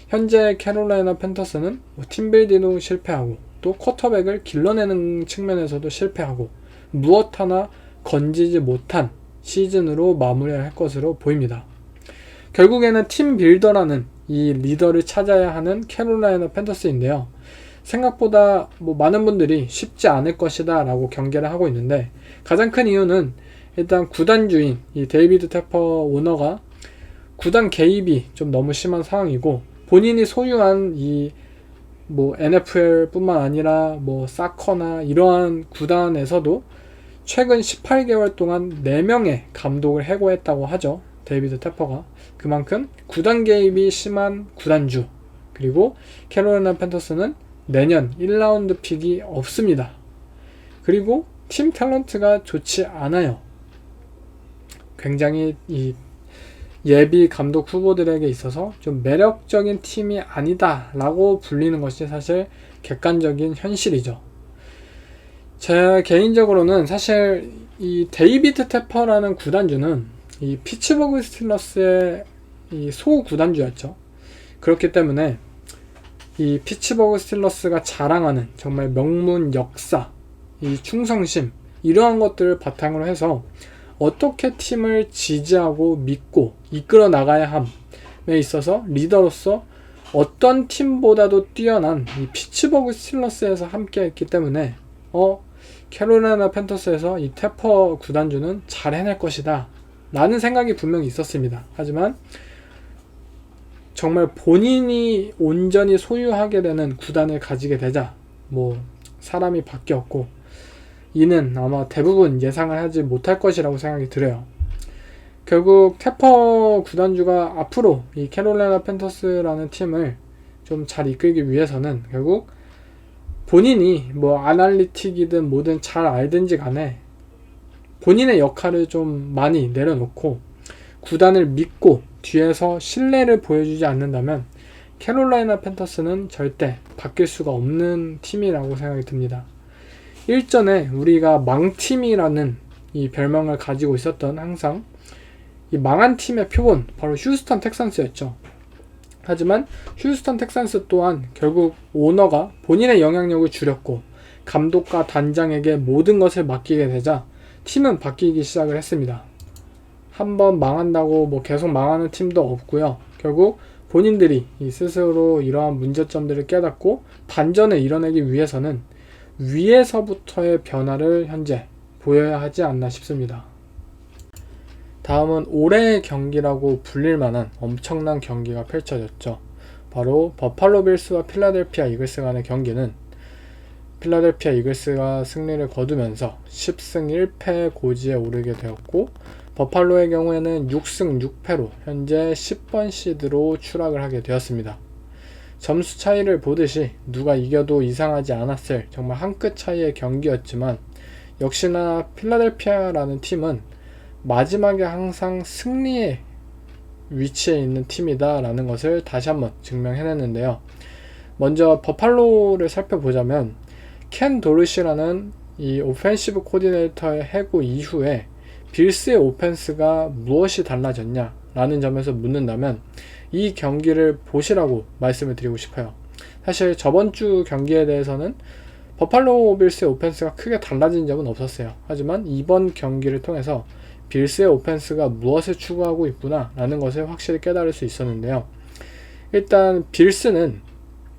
현재 캐롤라이나 팬터스는 팀 빌딩도 실패하고 또 쿼터백을 길러내는 측면에서도 실패하고 무엇 하나 건지지 못한 시즌으로 마무리할 것으로 보입니다. 결국에는 팀 빌더라는 이 리더를 찾아야 하는 캐롤라이나 팬터스인데요. 생각보다 많은 분들이 쉽지 않을 것이다 라고 경계를 하고 있는데, 가장 큰 이유는 일단 구단주인 이 데이비드 테퍼 오너가 구단 개입이 좀 너무 심한 상황이고, 본인이 소유한 이 NFL 뿐만 아니라 사커나 이러한 구단에서도 최근 18개월 동안 4명의 감독을 해고했다고 하죠. 데이비드 테퍼가. 그만큼 구단 개입이 심한 구단주, 그리고 캐롤라이나 팬터스는 내년 1라운드 픽이 없습니다. 그리고 팀 탤런트가 좋지 않아요. 굉장히 이 예비 감독 후보들에게 있어서 좀 매력적인 팀이 아니다 라고 불리는 것이 사실 객관적인 현실이죠. 제 개인적으로는 사실 이 데이비드 테퍼라는 구단주는 이 피츠버그 스틸러스의 이 소구단주였죠. 그렇기 때문에 이 피츠버그 스틸러스가 자랑하는 정말 명문 역사, 이 충성심, 이러한 것들을 바탕으로 해서 어떻게 팀을 지지하고 믿고 이끌어 나가야 함에 있어서 리더로서 어떤 팀보다도 뛰어난 이 피츠버그 스틸러스에서 함께 했기 때문에 캐롤라이나 팬터스에서 이 테퍼 구단주는 잘 해낼 것이다 라는 생각이 분명히 있었습니다. 하지만 정말 본인이 온전히 소유하게 되는 구단을 가지게 되자 사람이 바뀌었고, 이는 아마 대부분 예상을 하지 못할 것이라고 생각이 들어요. 결국 테퍼 구단주가 앞으로 이 캐롤라이나 팬터스라는 팀을 좀 잘 이끌기 위해서는 결국 본인이 아날리틱이든 뭐든 잘 알든지 간에 본인의 역할을 좀 많이 내려놓고 구단을 믿고 뒤에서 신뢰를 보여주지 않는다면 캐롤라이나 팬터스는 절대 바뀔 수가 없는 팀이라고 생각이 듭니다. 일전에 우리가 망팀이라는 이 별명을 가지고 있었던, 항상 이 망한 팀의 표본, 바로 휴스턴 텍산스였죠. 하지만 휴스턴 텍산스 또한 결국 오너가 본인의 영향력을 줄였고 감독과 단장에게 모든 것을 맡기게 되자 팀은 바뀌기 시작을 했습니다. 한번 망한다고 계속 망하는 팀도 없고요. 결국 본인들이 스스로 이러한 문제점들을 깨닫고 반전을 이뤄내기 위해서는 위에서부터의 변화를 현재 보여야 하지 않나 싶습니다. 다음은 올해의 경기라고 불릴 만한 엄청난 경기가 펼쳐졌죠. 바로 버팔로 빌스와 필라델피아 이글스 간의 경기는 필라델피아 이글스가 승리를 거두면서 10승 1패 고지에 오르게 되었고, 버팔로의 경우에는 6승 6패로 현재 10번 시드로 추락을 하게 되었습니다. 점수 차이를 보듯이 누가 이겨도 이상하지 않았을 정말 한 끗 차이의 경기였지만, 역시나 필라델피아라는 팀은 마지막에 항상 승리의 위치에 있는 팀이다 라는 것을 다시 한번 증명해냈는데요. 먼저 버팔로를 살펴보자면 켄 도르시라는 이 오펜시브 코디네이터의 해고 이후에 빌스의 오펜스가 무엇이 달라졌냐 라는 점에서 묻는다면 이 경기를 보시라고 말씀을 드리고 싶어요. 사실 저번주 경기에 대해서는 버팔로 빌스의 오펜스가 크게 달라진 점은 없었어요. 하지만 이번 경기를 통해서 빌스의 오펜스가 무엇을 추구하고 있구나 라는 것을 확실히 깨달을 수 있었는데요. 일단 빌스는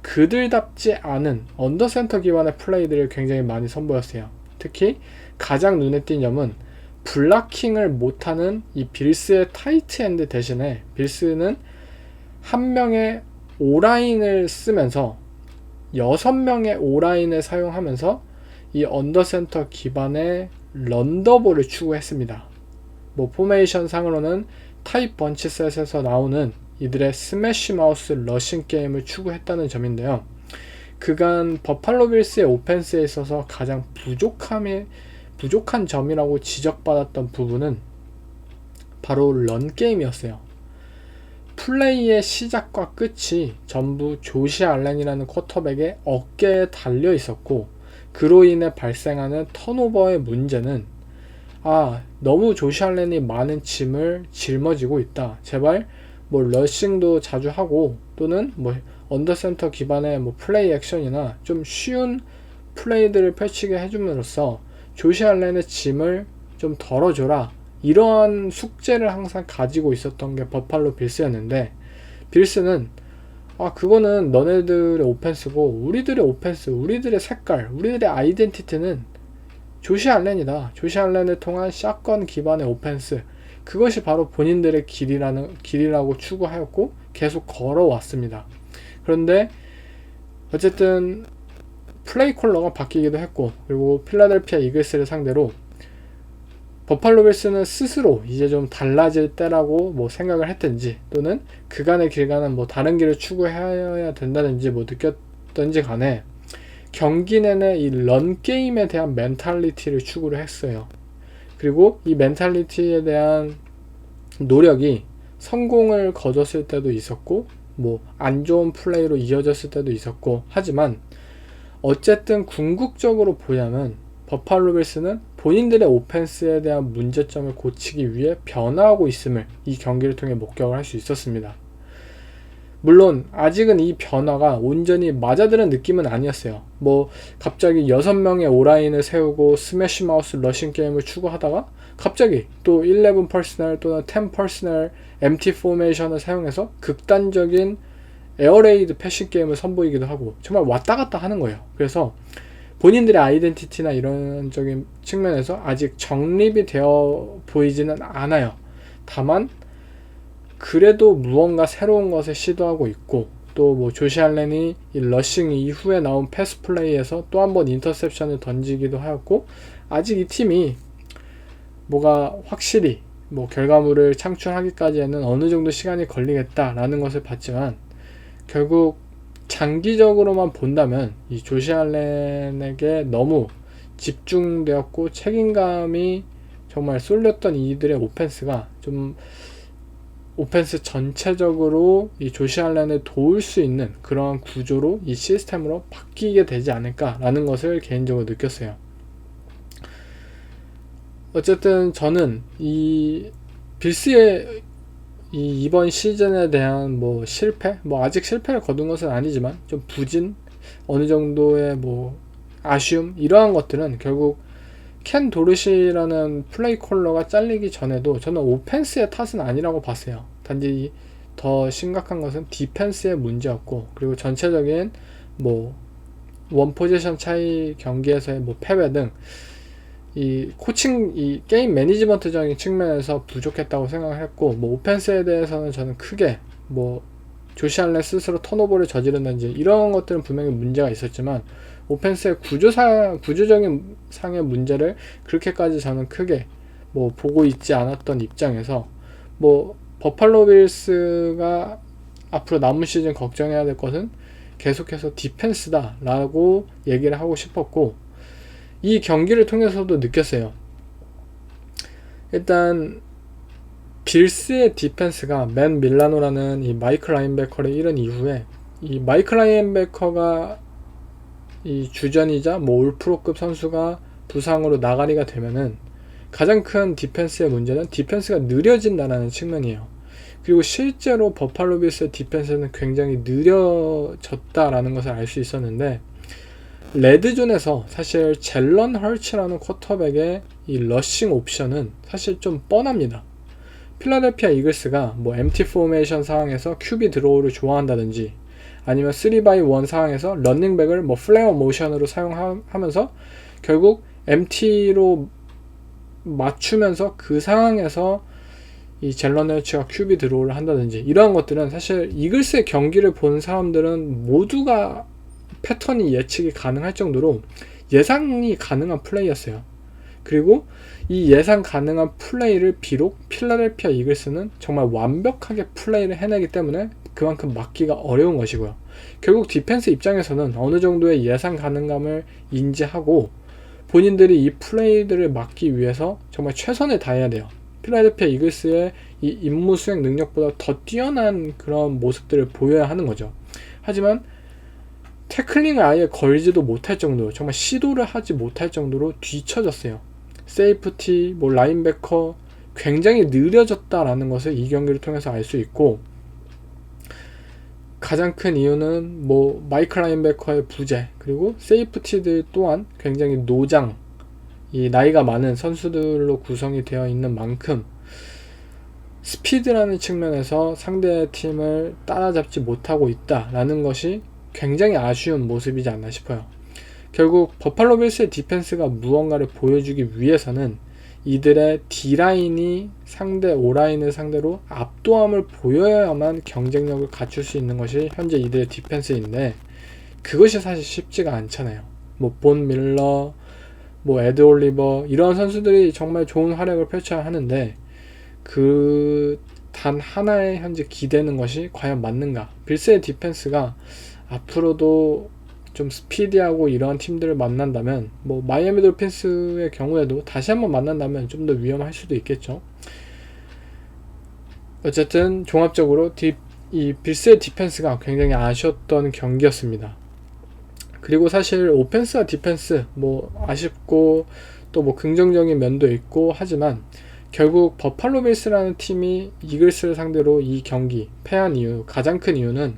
그들답지 않은 언더센터 기반의 플레이들을 굉장히 많이 선보였어요. 특히 가장 눈에 띈 점은 블락킹을 못하는 이 빌스의 타이트 엔드 대신에 빌스는 한 명의 오라인을 쓰면서 6명의 오라인을 사용하면서 이 언더센터 기반의 런더볼을 추구했습니다. 뭐 포메이션 상으로는 타입 번치셋에서 나오는 이들의 스매시 마우스 러싱 게임을 추구했다는 점인데요. 그간 버팔로 빌스의 오펜스에 있어서 가장 부족한 점이라고 지적받았던 부분은 바로 런 게임이었어요. 플레이의 시작과 끝이 전부 조시 알렌이라는 쿼터백의 어깨에 달려 있었고, 그로 인해 발생하는 턴오버의 문제는 너무 조시 알렌이 많은 짐을 짊어지고 있다. 제발 뭐 러싱도 자주 하고, 또는 뭐 언더센터 기반의 뭐 플레이 액션이나 좀 쉬운 플레이들을 펼치게 해줌으로써 조시 알렌의 짐을 좀 덜어줘라. 이러한 숙제를 항상 가지고 있었던 게 버팔로 빌스였는데, 빌스는 그거는 너네들의 오펜스고 우리들의 오펜스, 우리들의 색깔, 우리들의 아이덴티티는 조시 알렌이다. 조시 알렌을 통한 샷건 기반의 오펜스, 그것이 바로 본인들의 길이라고 추구하였고 계속 걸어왔습니다. 그런데 어쨌든 플레이 콜러가 바뀌기도 했고, 그리고 필라델피아 이글스를 상대로 버팔로 빌스는 스스로 이제 좀 달라질 때라고 뭐 생각을 했든지, 또는 그간의 길과는 뭐 다른 길을 추구해야 된다든지 뭐 느꼈던지 간에 경기 내내 이 런 게임에 대한 멘탈리티를 추구를 했어요. 그리고 이 멘탈리티에 대한 노력이 성공을 거뒀을 때도 있었고, 뭐 안 좋은 플레이로 이어졌을 때도 있었고, 하지만 어쨌든 궁극적으로 보자면 버팔로 빌스는 본인들의 오펜스에 대한 문제점을 고치기 위해 변화하고 있음을 이 경기를 통해 목격을 할 수 있었습니다. 물론 아직은 이 변화가 온전히 맞아들은 느낌은 아니었어요. 뭐 갑자기 6명의 오라인을 세우고 스매시 마우스 러싱 게임을 추구하다가 갑자기 또 11 퍼스널 또는 10 퍼스널 MT 포메이션을 사용해서 극단적인 에어레이드 패싱 게임을 선보이기도 하고, 정말 왔다 갔다 하는 거예요. 그래서 본인들의 아이덴티티나 이런적인 측면에서 아직 정립이 되어 보이지는 않아요. 다만 그래도 무언가 새로운 것을 시도하고 있고, 또 뭐 조시 알렌이 이 러싱 이후에 나온 패스 플레이에서 또 한 번 인터셉션을 던지기도 하였고, 아직 이 팀이 뭐가 확실히 뭐 결과물을 창출하기까지에는 어느 정도 시간이 걸리겠다라는 것을 봤지만, 결국 장기적으로만 본다면 이 조시 알렌에게 너무 집중되었고 책임감이 정말 쏠렸던 이들의 오펜스가 좀 오펜스 전체적으로 이 조시 알렌을 도울 수 있는 그런 구조로, 이 시스템으로 바뀌게 되지 않을까라는 것을 개인적으로 느꼈어요. 어쨌든 저는 이 빌스의 이번 시즌에 대한 뭐 실패, 뭐 아직 실패를 거둔 것은 아니지만 좀 부진, 어느 정도의 뭐 아쉬움, 이러한 것들은 결국 켄 도르시라는 플레이 콜러가 잘리기 전에도 저는 오펜스의 탓은 아니라고 봤어요. 단지 더 심각한 것은 디펜스의 문제였고, 그리고 전체적인 뭐 원 포지션 차이 경기에서의 뭐 패배 등 이 코칭, 이 게임 매니지먼트적인 측면에서 부족했다고 생각을 했고, 뭐 오펜스에 대해서는 저는 크게 뭐 조시 알렌 스스로 턴오버를 저지른다든지 이런 것들은 분명히 문제가 있었지만, 오펜스의 구조적인 상의 문제를 그렇게까지 저는 크게 뭐 보고 있지 않았던 입장에서, 뭐 버팔로 빌스가 앞으로 남은 시즌 걱정해야 될 것은 계속해서 디펜스다 라고 얘기를 하고 싶었고, 이 경기를 통해서도 느꼈어요. 일단 빌스의 디펜스가 맨 밀라노라는 이 마이클 라인베커를 잃은 이후에, 이 마이클 라인베커가 이 주전이자 뭐 올프로급 선수가 부상으로 나가리가 되면은 가장 큰 디펜스의 문제는 디펜스가 느려진다는 측면이에요. 그리고 실제로 버팔로 빌스의 디펜스는 굉장히 느려졌다라는 것을 알 수 있었는데, 레드존에서 사실 젤런 헐츠라는 쿼터백의 이 러싱 옵션은 사실 좀 뻔합니다. 필라델피아 이글스가 뭐 MT 포메이션 상황에서 QB 드로우를 좋아한다든지, 아니면 3x1 상황에서 런닝백을 뭐 플레어 모션으로 사용하면서 결국 MT로 맞추면서 그 상황에서 이 젤런 헬츠가 QB 드로우를 한다든지 이러한 것들은 사실 이글스의 경기를 본 사람들은 모두가 패턴이 예측이 가능할 정도로 예상이 가능한 플레이였어요. 그리고 이 예상 가능한 플레이를 비록 필라델피아 이글스는 정말 완벽하게 플레이를 해내기 때문에 그만큼 막기가 어려운 것이고요. 결국 디펜스 입장에서는 어느 정도의 예상 가능함을 인지하고 본인들이 이 플레이들을 막기 위해서 정말 최선을 다해야 돼요. 필라델피아 이글스의 이 임무 수행 능력보다 더 뛰어난 그런 모습들을 보여야 하는 거죠. 하지만 태클링을 아예 걸지도 못할 정도로, 정말 시도를 하지 못할 정도로 뒤처졌어요. 세이프티, 뭐 라인베커 굉장히 느려졌다라는 것을 이 경기를 통해서 알 수 있고, 가장 큰 이유는 뭐 마이클 라인베커의 부재, 그리고 세이프티들 또한 굉장히 노장, 이 나이가 많은 선수들로 구성이 되어 있는 만큼 스피드라는 측면에서 상대 팀을 따라잡지 못하고 있다라는 것이 굉장히 아쉬운 모습이지 않나 싶어요. 결국 버팔로 빌스의 디펜스가 무언가를 보여주기 위해서는 이들의 D라인이 상대 O라인을 상대로 압도함을 보여야만 경쟁력을 갖출 수 있는 것이 현재 이들의 디펜스인데, 그것이 사실 쉽지가 않잖아요. 뭐 본 밀러, 뭐 에드 올리버 이런 선수들이 정말 좋은 활약을 펼쳐야 하는데 그 단 하나에 현재 기대는 것이 과연 맞는가? 빌스의 디펜스가 앞으로도 좀 스피디하고 이러한 팀들을 만난다면, 뭐 마이애미 돌핀스의 경우에도 다시 한번 만난다면 좀 더 위험할 수도 있겠죠. 어쨌든 종합적으로 이 빌스의 디펜스가 굉장히 아쉬웠던 경기였습니다. 그리고 사실 오펜스와 디펜스 뭐 아쉽고 또 뭐 긍정적인 면도 있고 하지만, 결국 버팔로 빌스라는 팀이 이글스를 상대로 이 경기 패한 이유, 가장 큰 이유는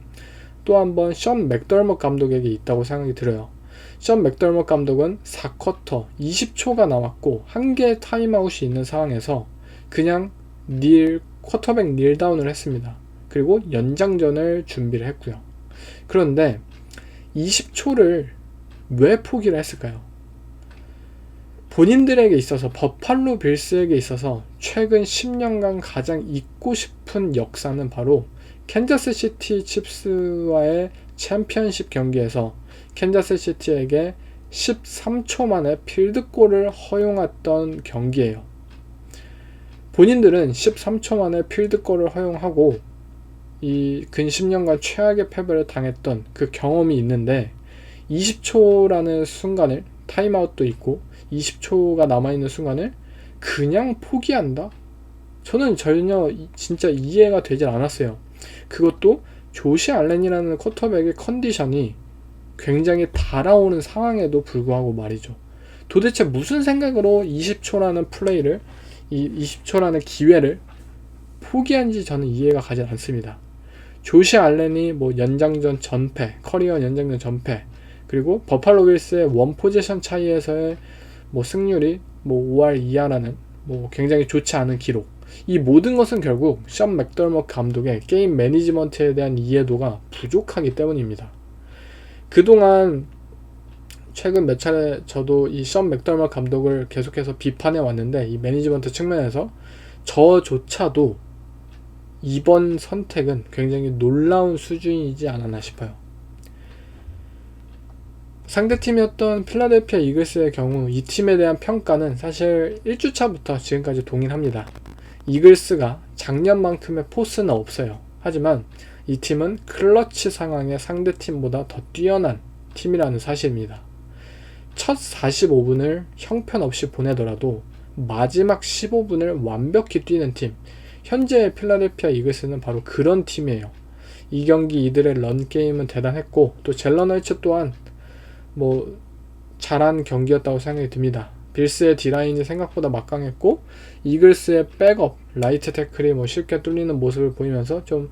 또 한번 션 맥더머트 감독에게 있다고 생각이 들어요. 션 맥더머트 감독은 4쿼터 20초가 남았고 한 개의 타임아웃이 있는 상황에서 그냥 쿼터백 닐다운을 했습니다. 그리고 연장전을 준비를 했고요. 그런데 20초를 왜 포기를 했을까요? 본인들에게 있어서, 버팔로 빌스에게 있어서 최근 10년간 가장 잊고 싶은 역사는 바로 캔자스 시티 칩스와의 챔피언십 경기에서 캔자스 시티에게 13초 만에 필드골을 허용했던 경기예요. 본인들은 13초 만에 필드골을 허용하고 이 근 10년간 최악의 패배를 당했던 그 경험이 있는데, 20초라는 순간을, 타임아웃도 있고 20초가 남아있는 순간을 그냥 포기한다? 저는 전혀 진짜 이해가 되질 않았어요. 그것도 조시 알렌이라는 쿼터백의 컨디션이 굉장히 달아오는 상황에도 불구하고 말이죠. 도대체 무슨 생각으로 20초라는 플레이를, 이 20초라는 기회를 포기한지 저는 이해가 가지 않습니다. 조시 알렌이 뭐 연장전 전패, 커리어 연장전 전패, 그리고 버팔로 빌스의 원 포지션 차이에서의 뭐 승률이 뭐 5할 이하라는 뭐 굉장히 좋지 않은 기록, 이 모든 것은 결국 션 맥더머트 감독의 게임 매니지먼트에 대한 이해도가 부족하기 때문입니다. 그동안 최근 몇 차례 저도 이 션 맥더머트 감독을 계속해서 비판해 왔는데, 이 매니지먼트 측면에서 저조차도 이번 선택은 굉장히 놀라운 수준이지 않았나 싶어요. 상대팀이었던 필라델피아 이글스의 경우 이 팀에 대한 평가는 사실 1주차부터 지금까지 동일합니다. 이글스가 작년만큼의 포스는 없어요. 하지만 이 팀은 클러치 상황에 상대팀보다 더 뛰어난 팀이라는 사실입니다. 첫 45분을 형편없이 보내더라도 마지막 15분을 완벽히 뛰는 팀, 현재의 필라델피아 이글스는 바로 그런 팀이에요. 이 경기 이들의 런게임은 대단했고, 또 젤런 헐츠 또한 뭐 잘한 경기였다고 생각이 듭니다. 빌스의 D라인이 생각보다 막강했고, 이글스의 백업, 라이트 태클이 뭐 쉽게 뚫리는 모습을 보이면서 좀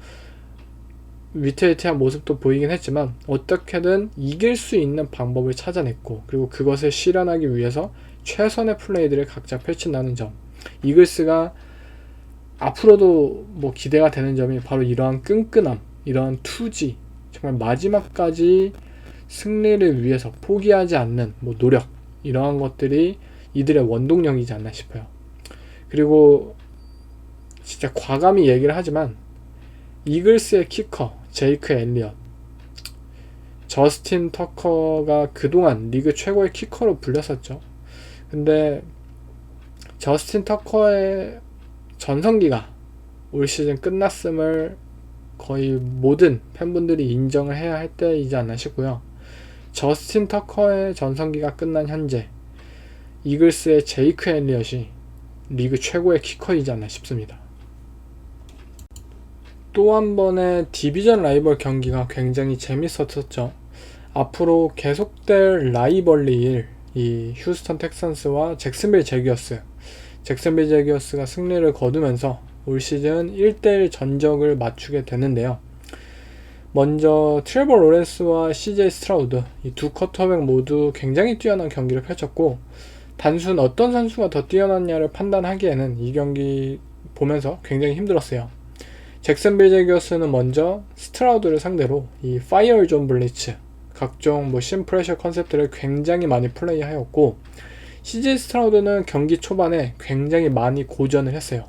위태위태한 모습도 보이긴 했지만 어떻게든 이길 수 있는 방법을 찾아냈고, 그리고 그것을 실현하기 위해서 최선의 플레이들을 각자 펼친다는 점, 이글스가 앞으로도 뭐 기대가 되는 점이 바로 이러한 끈끈함, 이러한 투지, 정말 마지막까지 승리를 위해서 포기하지 않는 뭐 노력, 이러한 것들이 이들의 원동력이지 않나 싶어요. 그리고 진짜 과감히 얘기를 하지만 이글스의 키커 제이크 엘리엇, 저스틴 터커가 그동안 리그 최고의 키커로 불렸었죠. 근데 저스틴 터커의 전성기가 올 시즌 끝났음을 거의 모든 팬분들이 인정을 해야 할 때이지 않나 싶고요. 저스틴 터커의 전성기가 끝난 현재 이글스의 제이크 엘리엇이 리그 최고의 키커이지 않나 싶습니다. 또 한 번의 디비전 라이벌 경기가 굉장히 재밌었었죠. 앞으로 계속될 라이벌리일 이 휴스턴 텍산스와 잭슨빌 제기어스. 잭슨빌 제기어스가 승리를 거두면서 올 시즌 1대1 전적을 맞추게 되는데요. 먼저 트레버 로렌스와 CJ 스트라우드, 이 두 쿼터백 모두 굉장히 뛰어난 경기를 펼쳤고, 단순 어떤 선수가 더 뛰어났냐를 판단하기에는 이 경기 보면서 굉장히 힘들었어요. 잭슨빌 제기어스는 먼저 스트라우드를 상대로 이 파이어 존 블리츠, 각종 심프레셔 컨셉들을 굉장히 많이 플레이하였고, CJ 스트라우드는 경기 초반에 굉장히 많이 고전을 했어요.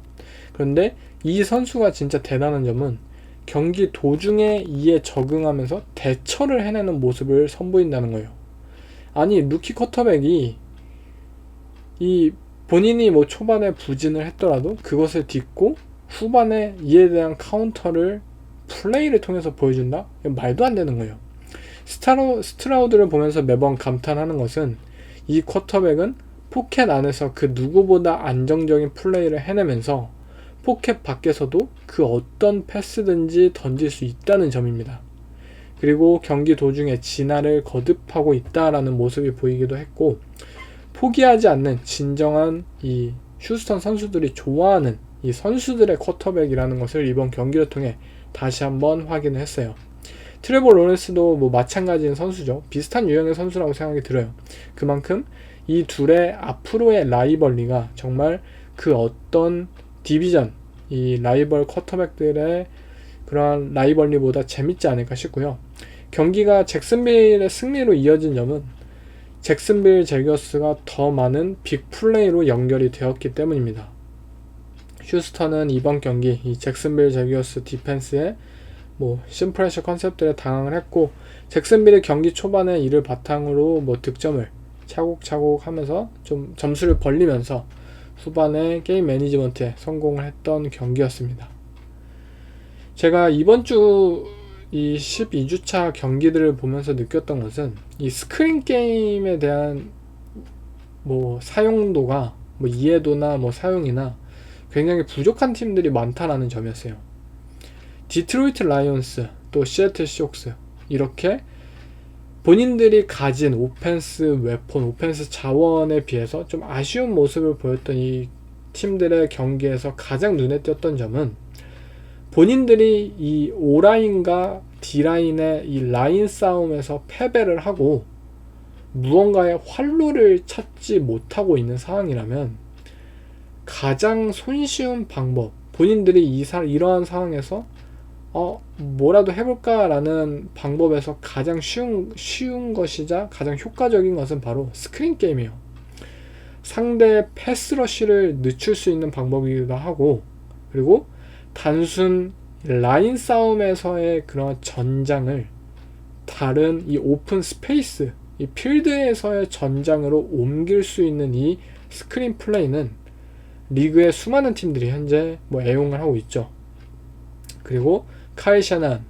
그런데 이 선수가 진짜 대단한 점은 경기 도중에 이에 적응하면서 대처를 해내는 모습을 선보인다는 거예요. 아니, 루키 쿼터백이 이 본인이 초반에 부진을 했더라도 그것을 딛고 후반에 이에 대한 카운터를 플레이를 통해서 보여준다? 이건 말도 안 되는 거예요. 스트라우드를 보면서 매번 감탄하는 것은 이 쿼터백은 포켓 안에서 그 누구보다 안정적인 플레이를 해내면서 포켓 밖에서도 그 어떤 패스든지 던질 수 있다는 점입니다. 그리고 경기 도중에 진화를 거듭하고 있다라는 모습이 보이기도 했고, 포기하지 않는 진정한 이 휴스턴 선수들이 좋아하는 이 선수들의 쿼터백이라는 것을 이번 경기를 통해 다시 한번 확인을 했어요. 트레버 로렌스도 마찬가지인 선수죠. 비슷한 유형의 선수라고 생각이 들어요. 그만큼 이 둘의 앞으로의 라이벌리가 정말 그 어떤 디비전, 이 라이벌 쿼터백들의 그러한 라이벌리보다 재밌지 않을까 싶고요. 경기가 잭슨빌의 승리로 이어진 점은 잭슨빌 제기어스가 더 많은 빅플레이로 연결이 되었기 때문입니다. 휴스턴은 이번 경기 이 잭슨빌 제기어스 디펜스에 심프레셔 컨셉들에 당황을 했고, 잭슨빌의 경기 초반에 이를 바탕으로 득점을 차곡차곡 하면서 좀 점수를 벌리면서 후반에 게임 매니지먼트에 성공을 했던 경기였습니다. 제가 이번 주 이 12주차 경기들을 보면서 느꼈던 것은 이 스크린 게임에 대한 사용도가 이해도나 사용이나 굉장히 부족한 팀들이 많다라는 점이었어요. 디트로이트 라이온스, 또 시애틀 시옥스, 이렇게 본인들이 가진 오펜스 웨폰, 오펜스 자원에 비해서 좀 아쉬운 모습을 보였던 이 팀들의 경기에서 가장 눈에 띄었던 점은 본인들이 이 O라인과 D라인의 이 라인 싸움에서 패배를 하고 무언가의 활로를 찾지 못하고 있는 상황이라면 가장 손쉬운 방법, 본인들이 이러한 상황에서 뭐라도 해볼까라는 방법에서 가장 쉬운 것이자 가장 효과적인 것은 바로 스크린 게임이에요. 상대의 패스러쉬를 늦출 수 있는 방법이기도 하고, 그리고 단순 라인 싸움에서의 그런 전장을 다른 이 오픈 스페이스, 이 필드에서의 전장으로 옮길 수 있는 이 스크린 플레이는 리그의 수많은 팀들이 현재 애용을 하고 있죠. 그리고 카일 샤난,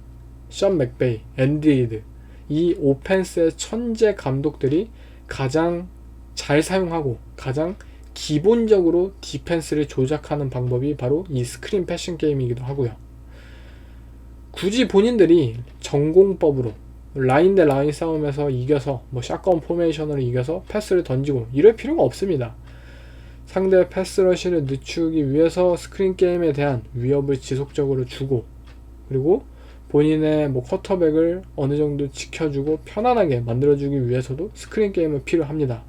션 맥베이, 앤디 리드, 이 오펜스의 천재 감독들이 가장 잘 사용하고 가장 기본적으로 디펜스를 조작하는 방법이 바로 이 스크린 패션 게임이기도 하고요. 굳이 본인들이 전공법으로 라인 대 라인 싸움에서 이겨서 샷건 포메이션으로 이겨서 패스를 던지고 이럴 필요가 없습니다. 상대의 패스러시를 늦추기 위해서 스크린 게임에 대한 위협을 지속적으로 주고, 그리고 본인의 쿼터백을 어느 정도 지켜주고 편안하게 만들어주기 위해서도 스크린 게임은 필요합니다.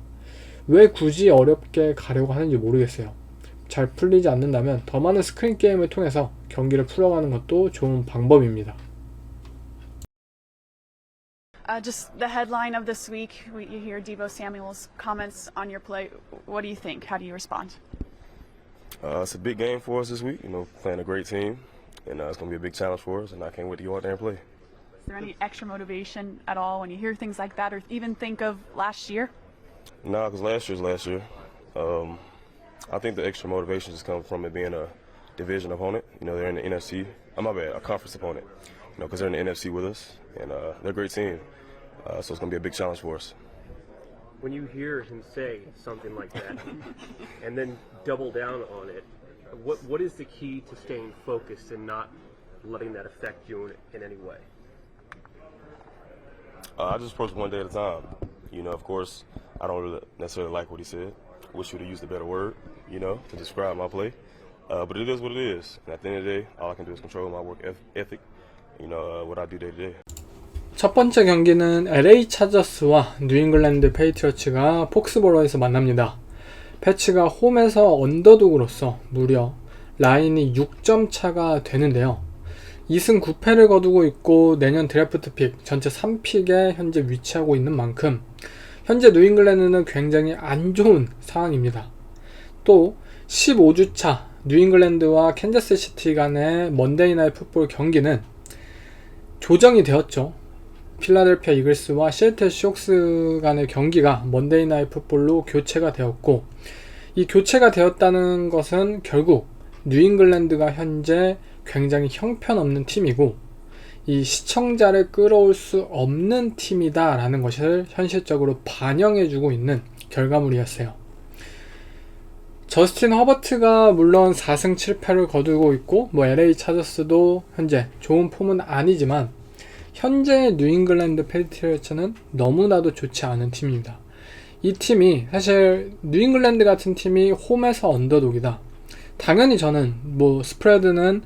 왜 굳이 어렵게 가려고 하는지 모르겠어요. 잘 풀리지 않는다면 더 많은 스크린 게임을 통해서 경기를 풀어가는 것도 좋은 방법입니다. Just the headline of this week, you hear Deebo Samuel's comments on your play. What do you think? How do you respond? It's a big game for us this week. Playing a great team, and it's going to be a big challenge for us. And I can't wait to go out there and play. Is there any extra motivation at all when you hear things like that, or even think of last year? No, because last year. I think the extra motivation just comes from it being a division opponent. They're in the NFC. A conference opponent. Because they're in the NFC with us, and they're a great team. So it's going to be a big challenge for us. When you hear him say something like that, and then double down on it, what is the key to staying focused and not letting that affect you in any way? I just approach one day at a time. Of course, I don't really necessarily like what he said. Wish he would have used a better word, to describe my play. But it is what it is. And at the end of the day, all I can do is control my work ethic, what I do day to day. 첫 번째 경기는 LA 차저스와 뉴잉글랜드 페이트리어츠가 폭스보로에서 만납니다. 패치가 홈에서 언더독으로서 무려 라인이 6점 차가 되는데요. 2승 9패를 거두고 있고 내년 드래프트 픽 전체 3픽에 현재 위치하고 있는 만큼 현재 뉴잉글랜드는 굉장히 안 좋은 상황입니다. 또 15주차 뉴잉글랜드와 캔자스시티 간의 먼데이 나잇 풋볼 경기는 조정이 되었죠. 필라델피아 이글스와 시애틀 쇼크스 간의 경기가 먼데이 나잇 풋볼로 교체가 되었고, 이 교체가 되었다는 것은 결국 뉴잉글랜드가 현재 굉장히 형편없는 팀이고 이 시청자를 끌어올 수 없는 팀이다 라는 것을 현실적으로 반영해주고 있는 결과물이었어요. 저스틴 허버트가 물론 4승 7패를 거두고 있고 LA 차저스도 현재 좋은 폼은 아니지만 현재 뉴잉글랜드 페이트리어츠는 너무나도 좋지 않은 팀입니다. 이 팀이 사실 뉴잉글랜드 같은 팀이 홈에서 언더독이다. 당연히 저는 스프레드는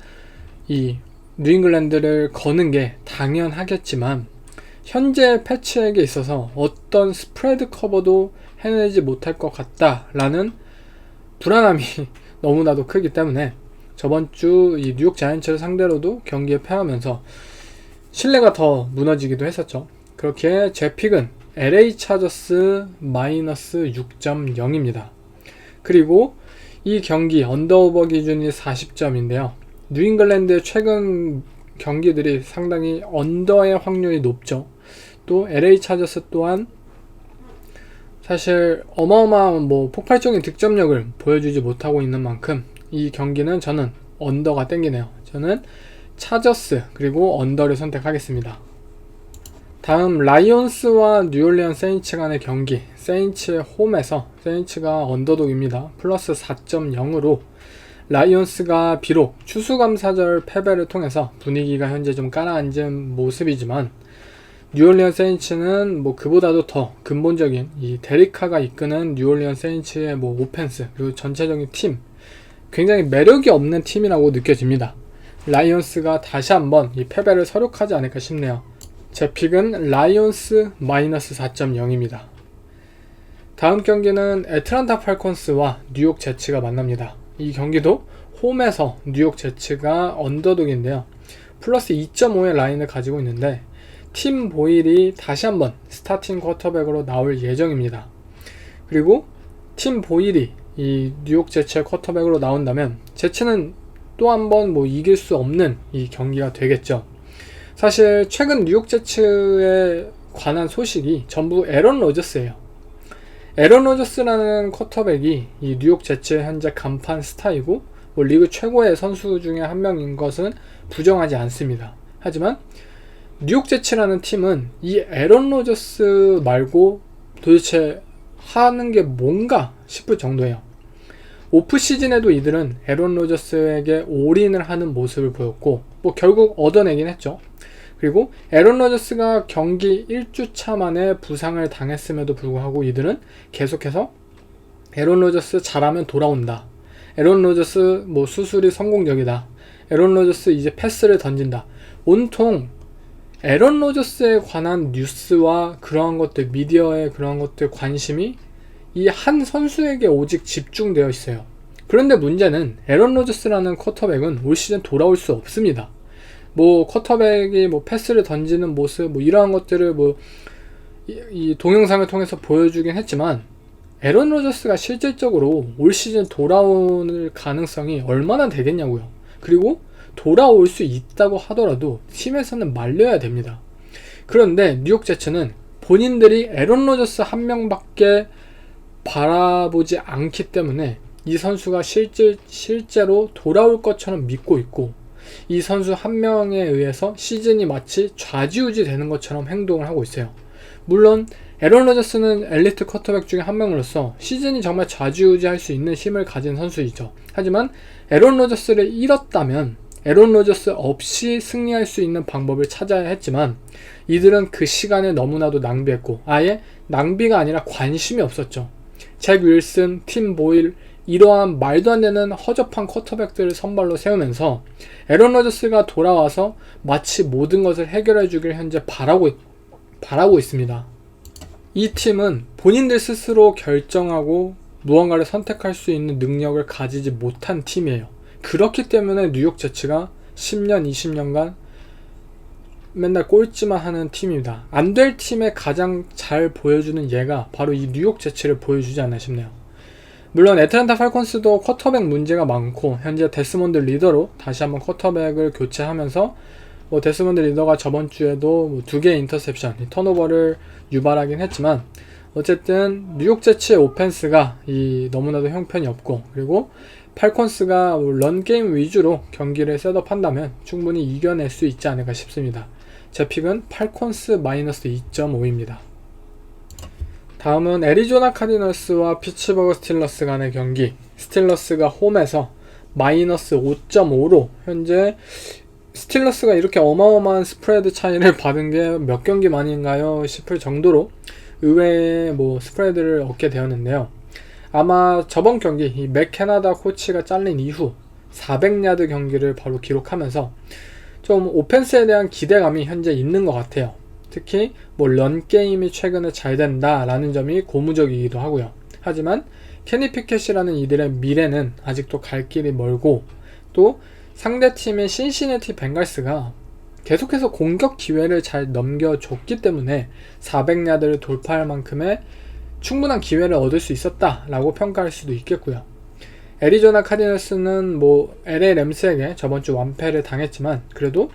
이 뉴잉글랜드를 거는 게 당연하겠지만 현재 패치에게 있어서 어떤 스프레드 커버도 해내지 못할 것 같다라는 불안함이 너무나도 크기 때문에 저번 주 이 뉴욕 자이언츠를 상대로도 경기에 패하면서 신뢰가 더 무너지기도 했었죠. 그렇게 제 픽은 LA 차저스 마이너스 6.0입니다. 그리고 이 경기 언더오버 기준이 40점인데요. 뉴잉글랜드의 최근 경기들이 상당히 언더의 확률이 높죠. 또 LA 차저스 또한 사실 어마어마한 폭발적인 득점력을 보여주지 못하고 있는 만큼 이 경기는 저는 언더가 땡기네요. 저는 차저스 그리고 언더를 선택하겠습니다. 다음 라이온스와 뉴올리언 세인츠 간의 경기, 세인츠의 홈에서 세인츠가 언더독입니다. 플러스 4.0으로 라이온스가 비록 추수감사절 패배를 통해서 분위기가 현재 좀 가라앉은 모습이지만 뉴올리언 세인츠는 그보다도 더 근본적인 이 데리카가 이끄는 뉴올리언 세인츠의 오펜스 그리고 전체적인 팀 굉장히 매력이 없는 팀이라고 느껴집니다. 라이온스가 다시 한번 이 패배를 서력하지 않을까 싶네요. 제 픽은 라이온스 마이너스 4.0입니다. 다음 경기는 애틀란타 팔콘스와 뉴욕 제츠가 만납니다. 이 경기도 홈에서 뉴욕 제츠가 언더독인데요. 플러스 2.5의 라인을 가지고 있는데 팀 보일이 다시 한번 스타팅 쿼터백으로 나올 예정입니다. 그리고 팀 보일이 이 뉴욕 제츠의 쿼터백으로 나온다면 제츠는 또 한번 이길 수 없는 이 경기가 되겠죠. 사실 최근 뉴욕 제츠에 관한 소식이 전부 에런 로저스예요. 에런 로저스라는 쿼터백이 이 뉴욕 제츠의 현재 간판 스타이고 리그 최고의 선수 중에 한 명인 것은 부정하지 않습니다. 하지만 뉴욕 제츠라는 팀은 이 에런 로저스 말고 도대체 하는 게 뭔가 싶을 정도예요. 오프 시즌에도 이들은 에런 로저스에게 올인을 하는 모습을 보였고 결국 얻어내긴 했죠. 그리고 에런 로저스가 경기 1주차 만에 부상을 당했음에도 불구하고 이들은 계속해서 에런 로저스 잘하면 돌아온다. 에런 로저스 수술이 성공적이다. 에런 로저스 이제 패스를 던진다. 온통 에런 로저스에 관한 뉴스와 그러한 것들, 미디어의 그러한 것들 관심이 이 한 선수에게 오직 집중되어 있어요. 그런데 문제는 에런 로저스라는 쿼터백은 올 시즌 돌아올 수 없습니다. 쿼터백이 패스를 던지는 모습 이러한 것들을 이 동영상을 통해서 보여주긴 했지만 에런 로저스가 실질적으로 올 시즌 돌아올 가능성이 얼마나 되겠냐고요. 그리고 돌아올 수 있다고 하더라도 팀에서는 말려야 됩니다. 그런데 뉴욕 제츠는 본인들이 에런 로저스 한 명밖에 바라보지 않기 때문에 이 선수가 실제로 돌아올 것처럼 믿고 있고, 이 선수 한 명에 의해서 시즌이 마치 좌지우지 되는 것처럼 행동을 하고 있어요. 물론 에런 로저스는 엘리트 쿼터백 중에 한 명으로서 시즌이 정말 좌지우지 할 수 있는 힘을 가진 선수이죠. 하지만 에런 로저스를 잃었다면 에런 로저스 없이 승리할 수 있는 방법을 찾아야 했지만, 이들은 그 시간을 너무나도 낭비했고, 아예 낭비가 아니라 관심이 없었죠. 잭 윌슨, 팀 보일, 이러한 말도 안 되는 허접한 쿼터백들을 선발로 세우면서 에런 로저스가 돌아와서 마치 모든 것을 해결해 주길 현재 바라고 있습니다. 이 팀은 본인들 스스로 결정하고 무언가를 선택할 수 있는 능력을 가지지 못한 팀이에요. 그렇기 때문에 뉴욕 제츠가 10년, 20년간 맨날 꼴찌만 하는 팀입니다. 안 될 팀에 가장 잘 보여주는 예가 바로 이 뉴욕 제츠를 보여주지 않나 싶네요. 물론 애틀랜타 팔콘스도 쿼터백 문제가 많고, 현재 데스몬드 리더로 다시 한번 쿼터백을 교체하면서 데스몬드 리더가 저번 주에도 2개의 인터셉션, 턴오버를 유발하긴 했지만, 어쨌든 뉴욕 제츠의 오펜스가 너무나도 형편이 없고, 그리고 팔콘스가 런게임 위주로 경기를 셋업한다면 충분히 이겨낼 수 있지 않을까 싶습니다. 제 픽은 팔콘스 마이너스 2.5입니다. 다음은 애리조나 카디널스와 피츠버그 스틸러스 간의 경기. 스틸러스가 홈에서 마이너스 5.5로 현재 스틸러스가 이렇게 어마어마한 스프레드 차이를 받은 게 몇 경기 만인가요 싶을 정도로 의외의 스프레드를 얻게 되었는데요. 아마 저번 경기 이 맥캐나다 코치가 잘린 이후 400야드 경기를 바로 기록하면서 좀 오펜스에 대한 기대감이 현재 있는 것 같아요. 특히 런게임이 최근에 잘 된다라는 점이 고무적이기도 하고요. 하지만 케니 피켓이라는 이들의 미래는 아직도 갈 길이 멀고, 또 상대팀인 신시내티 벵갈스가 계속해서 공격 기회를 잘 넘겨줬기 때문에 400야드를 돌파할 만큼의 충분한 기회를 얻을 수 있었다라고 평가할 수도 있겠고요. 애리조나 카디널스는 LA 램스에게 저번주 완패를 당했지만, 그래도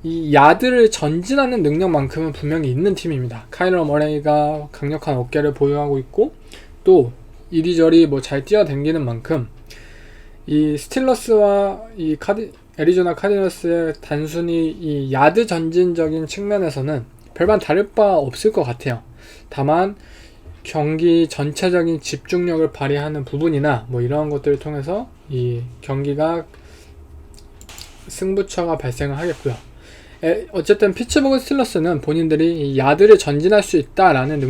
이 야드를 전진하는 능력만큼은 분명히 있는 팀입니다. 카일러 머레이가 강력한 어깨를 보유하고 있고, 또 이리저리 잘 뛰어댕기는 만큼 이 스틸러스와 애리조나 카디널스의 단순히 이 야드 전진적인 측면에서는 별반 다를 바 없을 것 같아요. 다만 경기 전체적인 집중력을 발휘하는 부분이나 이러한 것들을 통해서 이 경기가 승부처가 발생을 하겠고요. 어쨌든 피츠버그 스틸러스는 본인들이 이 야드를 전진할 수 있다라는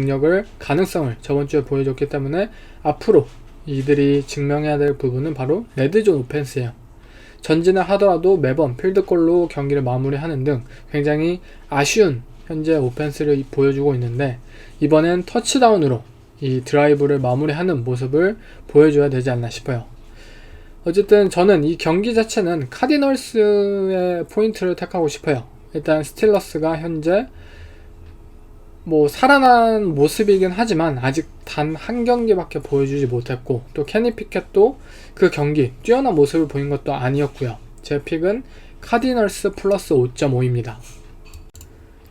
가능성을 저번주에 보여줬기 때문에 앞으로 이들이 증명해야 될 부분은 바로 레드존 오펜스예요. 전진을 하더라도 매번 필드골로 경기를 마무리하는 등 굉장히 아쉬운 현재 오펜스를 보여주고 있는데, 이번엔 터치다운으로 이 드라이브를 마무리하는 모습을 보여줘야 되지 않나 싶어요. 어쨌든 저는 이 경기 자체는 카디널스의 포인트를 택하고 싶어요. 일단 스틸러스가 현재 살아난 모습이긴 하지만 아직 단 한 경기밖에 보여주지 못했고, 또 케니 피켓도 그 경기 뛰어난 모습을 보인 것도 아니었고요. 제 픽은 카디널스 플러스 5.5입니다.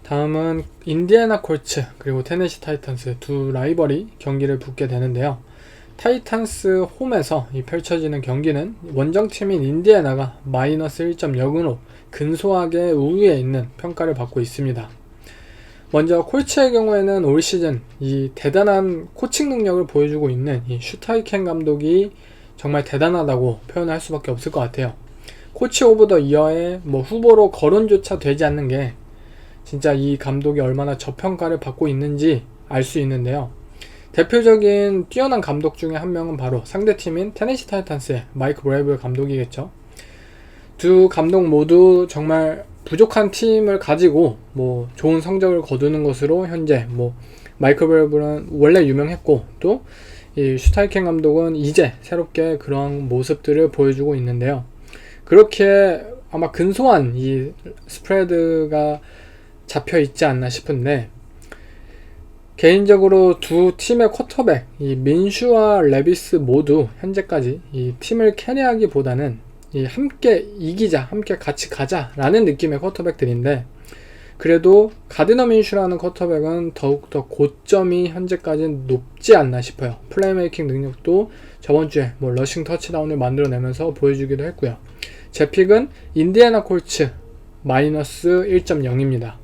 다음은 인디애나 콜츠 그리고 테네시 타이탄스 두 라이벌이 경기를 붙게 되는데요. 타이탄스 홈에서 펼쳐지는 경기는 원정팀인 인디애나가 마이너스 1.0으로 근소하게 우위에 있는 평가를 받고 있습니다. 먼저 콜츠의 경우에는 올 시즌 이 대단한 코칭 능력을 보여주고 있는 이 슈타이켄 감독이 정말 대단하다고 표현할 수밖에 없을 것 같아요. 코치 오브 더 이어의 후보로 거론조차 되지 않는 게 진짜 이 감독이 얼마나 저평가를 받고 있는지 알 수 있는데요. 대표적인 뛰어난 감독 중에 한 명은 바로 상대팀인 테네시 타이탄스의 마이크 브레이블 감독이겠죠. 두 감독 모두 정말 부족한 팀을 가지고 좋은 성적을 거두는 것으로 현재 마이크 브레이블은 원래 유명했고, 또 이 슈타이켄 감독은 이제 새롭게 그런 모습들을 보여주고 있는데요. 그렇게 아마 근소한 이 스프레드가 잡혀 있지 않나 싶은데, 개인적으로 두 팀의 쿼터백, 이 민슈와 레비스 모두 현재까지 이 팀을 캐리하기보다는 이 함께 이기자, 함께 같이 가자 라는 느낌의 쿼터백들인데, 그래도 가드너 민슈라는 쿼터백은 더욱더 고점이 현재까지는 높지 않나 싶어요. 플레이메이킹 능력도 저번주에 뭐 러싱 터치다운을 만들어내면서 보여주기도 했고요. 제 픽은 인디애나 콜츠 마이너스 1.0입니다.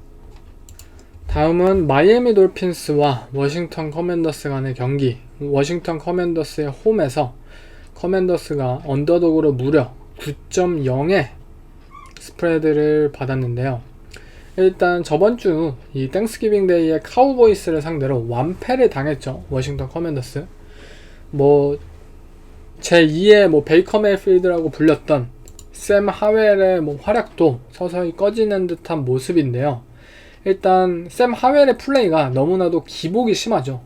다음은 마이애미 돌핀스와 워싱턴 커맨더스 간의 경기. 워싱턴 커맨더스의 홈에서 커맨더스가 언더독으로 무려 9.0의 스프레드를 받았는데요. 일단 저번주 이 땡스기빙 데이에 카우보이스를 상대로 완패를 당했죠. 워싱턴 커맨더스. 뭐 제2의 뭐 베이커 메이필드라고 불렸던 샘 하웰의 뭐 활약도 서서히 꺼지는 듯한 모습인데요. 일단 샘 하웰의 플레이가 너무나도 기복이 심하죠.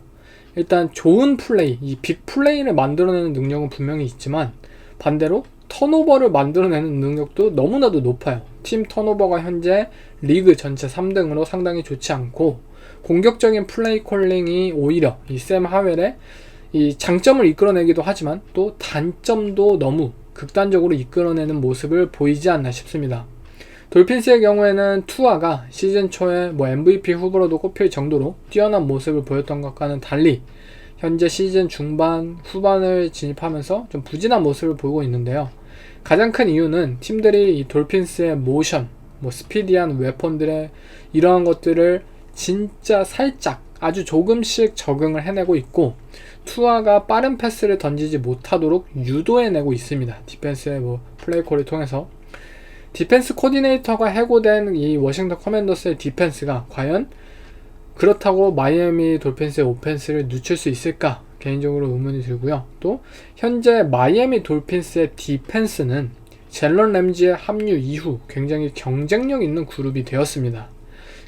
일단 좋은 플레이, 이 빅 플레이를 만들어내는 능력은 분명히 있지만 반대로 턴오버를 만들어내는 능력도 너무나도 높아요. 팀 턴오버가 현재 리그 전체 3등으로 상당히 좋지 않고, 공격적인 플레이 콜링이 오히려 이 샘 하웰의 이 장점을 이끌어내기도 하지만 또 단점도 너무 극단적으로 이끌어내는 모습을 보이지 않나 싶습니다. 돌핀스의 경우에는 투아가 시즌 초에 뭐 MVP 후보로도 꼽힐 정도로 뛰어난 모습을 보였던 것과는 달리 현재 시즌 중반 후반을 진입하면서 좀 부진한 모습을 보이고 있는데요. 가장 큰 이유는 팀들이 이 돌핀스의 모션, 뭐 스피디한 웨폰들의 이러한 것들을 진짜 살짝 아주 조금씩 적응을 해내고 있고, 투아가 빠른 패스를 던지지 못하도록 유도해내고 있습니다. 디펜스의 뭐 플레이콜을 통해서. 디펜스 코디네이터가 해고된 이 워싱턴 커맨더스의 디펜스가 과연 그렇다고 마이애미 돌핀스의 오펜스를 늦출 수 있을까? 개인적으로 의문이 들고요. 또 현재 마이애미 돌핀스의 디펜스는 젤런 램지의 합류 이후 굉장히 경쟁력 있는 그룹이 되었습니다.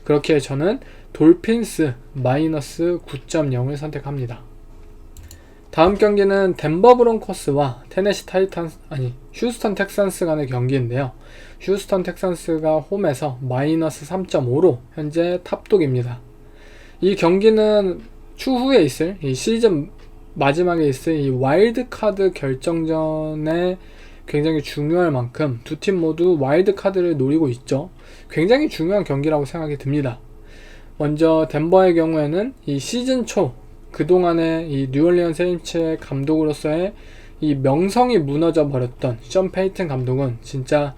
그렇기에 저는 돌핀스 마이너스 9.0을 선택합니다. 다음 경기는 덴버 브론코스와 테네시 타이탄스, 휴스턴 텍산스 간의 경기인데요. 휴스턴 텍산스가 홈에서 마이너스 3.5로 현재 탑독입니다. 이 경기는 추후에 있을, 이 시즌 마지막에 있을 이 와일드카드 결정전에 굉장히 중요할 만큼 두 팀 모두 와일드카드를 노리고 있죠. 굉장히 중요한 경기라고 생각이 듭니다. 먼저 덴버의 경우에는 이 시즌 초 그동안의 이 뉴올리언 세인츠의 감독으로서의 이 명성이 무너져 버렸던 션 페이튼 감독은 진짜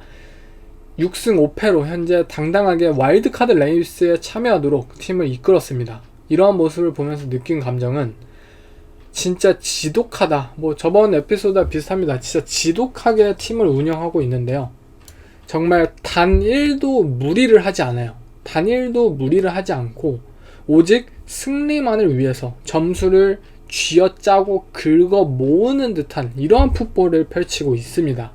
6승 5패로 현재 당당하게 와일드카드 레이스에 참여하도록 팀을 이끌었습니다. 이러한 모습을 보면서 느낀 감정은 진짜 지독하다. 뭐 저번 에피소드와 비슷합니다. 진짜 지독하게 팀을 운영하고 있는데요. 정말 단 1도 무리를 하지 않아요. 단 1도 무리를 하지 않고 오직 승리만을 위해서 점수를 쥐어짜고 긁어 모으는 듯한 이러한 풋볼을 펼치고 있습니다.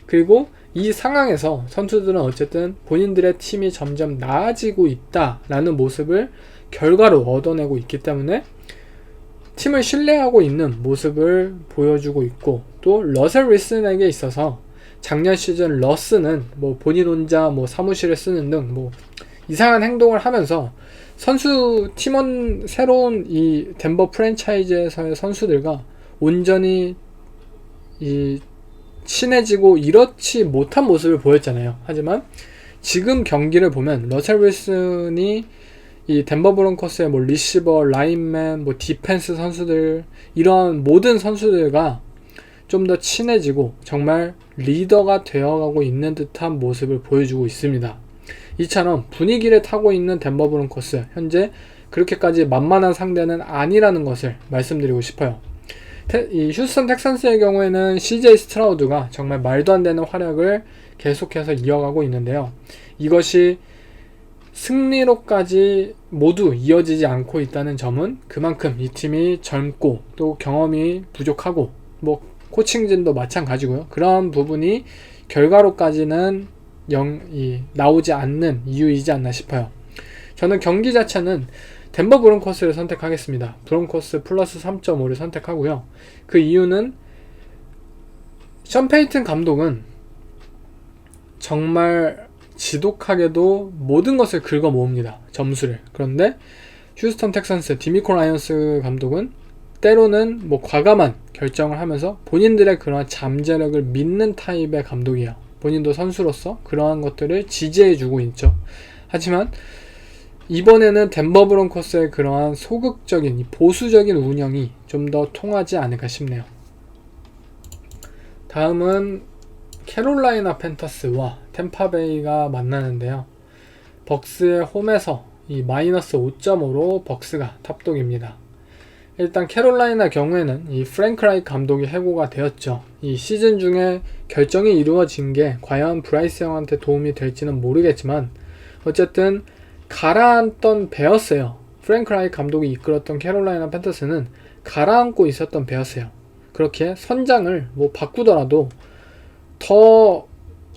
그리고 이 상황에서 선수들은 어쨌든 본인들의 팀이 점점 나아지고 있다라는 모습을 결과로 얻어내고 있기 때문에 팀을 신뢰하고 있는 모습을 보여주고 있고, 또 러셀 윌슨에게 있어서 작년 시즌 러스는 뭐 본인 혼자 뭐 사무실을 쓰는 등 뭐 이상한 행동을 하면서 선수 팀원 새로운 이 덴버 프랜차이즈에서의 선수들과 온전히 이 친해지고 이렇지 못한 모습을 보였잖아요. 하지만 지금 경기를 보면 러셀 윌슨이 이 덴버 브론코스의 뭐 리시버, 라인맨, 뭐 디펜스 선수들, 이런 모든 선수들과 좀 더 친해지고 정말 리더가 되어가고 있는 듯한 모습을 보여주고 있습니다. 이처럼 분위기를 타고 있는 덴버 브론코스, 현재 그렇게까지 만만한 상대는 아니라는 것을 말씀드리고 싶어요. 이 휴스턴 텍산스의 경우에는 CJ 스트라우드가 정말 말도 안 되는 활약을 계속해서 이어가고 있는데요. 이것이 승리로까지 모두 이어지지 않고 있다는 점은 그만큼 이 팀이 젊고 또 경험이 부족하고 뭐 코칭진도 마찬가지고요. 그런 부분이 결과로까지는 나오지 않는 이유이지 않나 싶어요. 저는 경기 자체는 덴버 브론코스를 선택하겠습니다. 브론코스 플러스 3.5를 선택하고요. 그 이유는 션 페이튼 감독은 정말 지독하게도 모든 것을 긁어 모읍니다. 점수를. 그런데 휴스턴 텍산스 디미코 라이언스 감독은 때로는 뭐 과감한 결정을 하면서 본인들의 그런 잠재력을 믿는 타입의 감독이에요. 본인도 선수로서 그러한 것들을 지지해주고 있죠. 하지만 이번에는 덴버 브론코스의 그러한 소극적인 보수적인 운영이 좀 더 통하지 않을까 싶네요. 다음은 캐롤라이나 팬터스와 템파베이가 만나는데요. 벅스의 홈에서 이 마이너스 5.5로 벅스가 탑독입니다. 일단 캐롤라이나 경우에는 이 프랭크 라이크 감독이 해고가 되었죠. 이 시즌 중에 결정이 이루어진 게 과연 브라이스 형한테 도움이 될지는 모르겠지만 어쨌든 가라앉던 배였어요. 프랭크 라이크 감독이 이끌었던 캐롤라이나 팬터스는 가라앉고 있었던 배였어요. 그렇게 선장을 뭐 바꾸더라도 더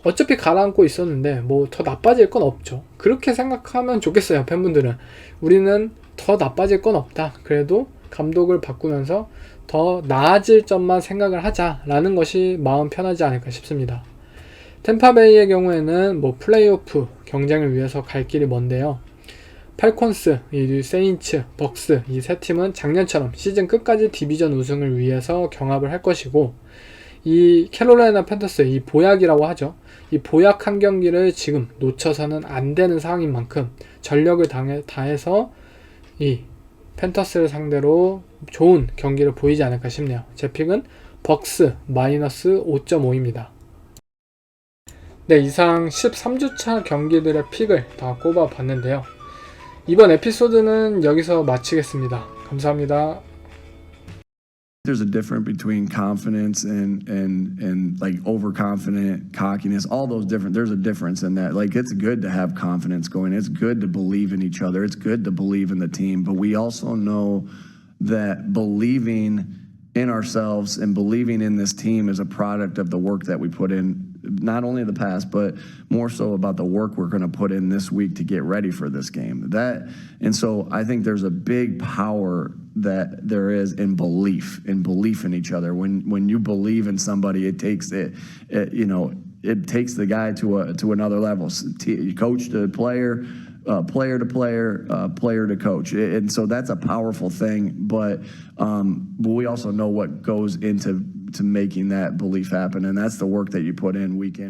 어차피 가라앉고 있었는데 뭐 더 나빠질 건 없죠. 그렇게 생각하면 좋겠어요. 팬분들은 우리는 더 나빠질 건 없다. 그래도 감독을 바꾸면서 더 나아질 점만 생각을 하자라는 것이 마음 편하지 않을까 싶습니다. 템파베이의 경우에는 뭐 플레이오프 경쟁을 위해서 갈 길이 먼데요. 팔콘스, 이 세인츠, 벅스 이 세 팀은 작년처럼 시즌 끝까지 디비전 우승을 위해서 경합을 할 것이고 이 캐롤라이나 팬터스 이 보약이라고 하죠. 이 보약 한 경기를 지금 놓쳐서는 안 되는 상황인 만큼 전력을 다해서 이 팬터스를 상대로 좋은 경기를 보이지 않을까 싶네요. 제 픽은 벅스 마이너스 5.5입니다. 네, 이상 13주차 경기들의 픽을 다 꼽아봤는데요. 이번 에피소드는 여기서 마치겠습니다. 감사합니다. There's a difference between confidence and like overconfident, cockiness, all those different, there's a difference in that. Like, it's good to have confidence going. It's good to believe in each other. It's good to believe in the team. But we also know that believing in ourselves and believing in this team is a product of the work that we put in, not only the past, but more so about the work we're going to put in this week to get ready for this game. And so I think there's a big power that there is in belief in each other. When you believe in somebody, it takes it takes the guy to another level. Coach to player, player to player, player to coach, and so that's a powerful thing. But we also know what goes into making that belief happen, and that's the work that you put in week in.